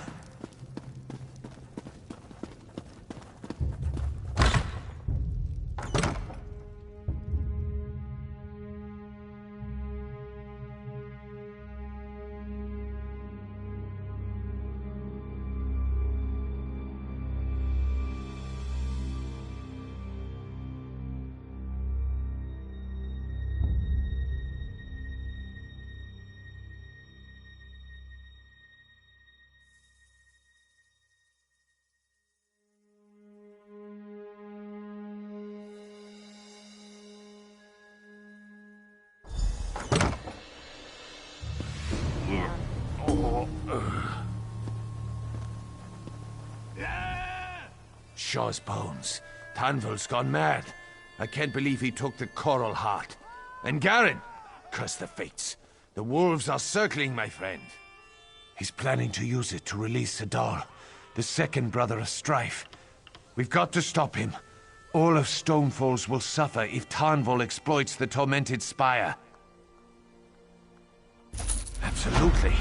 Shaw's bones. Tanval's gone mad. I can't believe he took the Coral Heart. And Garen! Curse the fates. The wolves are circling, my friend. He's planning to use it to release Sadal, the second brother of Strife. We've got to stop him. All of Stonefalls will suffer if Tanval exploits the Tormented Spire. Absolutely.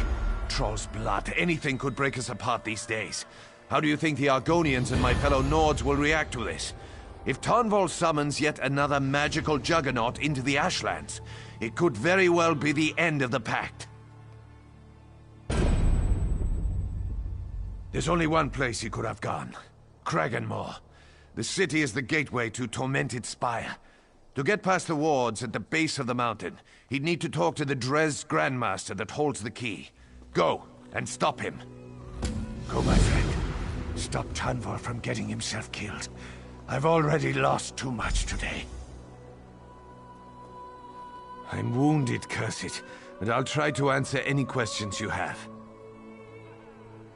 Troll's blood. Anything could break us apart these days. How do you think the Argonians and my fellow Nords will react to this? If Tanval summons yet another magical juggernaut into the Ashlands, it could very well be the end of the Pact. There's only one place he could have gone. Kraganmore. The city is the gateway to Tormented Spire. To get past the wards at the base of the mountain, he'd need to talk to the Dres Grandmaster that holds the key. Go, and stop him. Go, my friend. Stop Tanval from getting himself killed. I've already lost too much today. I'm wounded, curse it, but I'll try to answer any questions you have.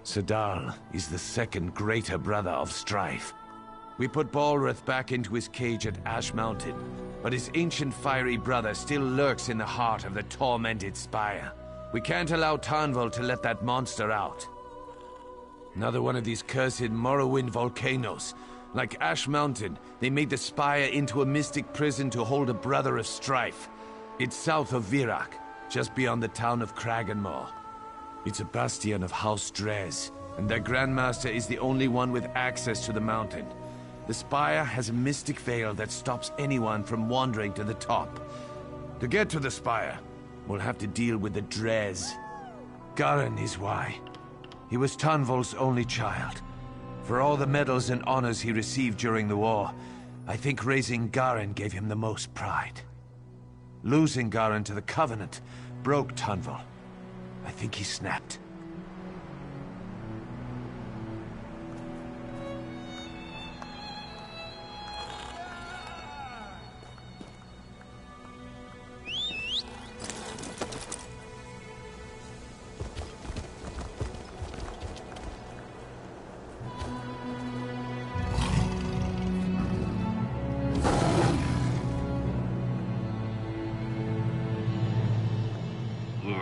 Sadal is the second greater brother of Strife. We put Balreth back into his cage at Ash Mountain, but his ancient fiery brother still lurks in the heart of the Tormented Spire. We can't allow Tanval to let that monster out. Another one of these cursed Morrowind volcanoes. Like Ash Mountain, they made the Spire into a mystic prison to hold a brother of Strife. It's south of Virak, just beyond the town of Kraganmore. It's a bastion of House Dres, and their Grandmaster is the only one with access to the mountain. The Spire has a mystic veil that stops anyone from wandering to the top. To get to the Spire, we'll have to deal with the Dres. Garen is why. He was Tanval's only child. For all the medals and honors he received during the war, I think raising Garen gave him the most pride. Losing Garen to the Covenant broke Tanval. I think he snapped. You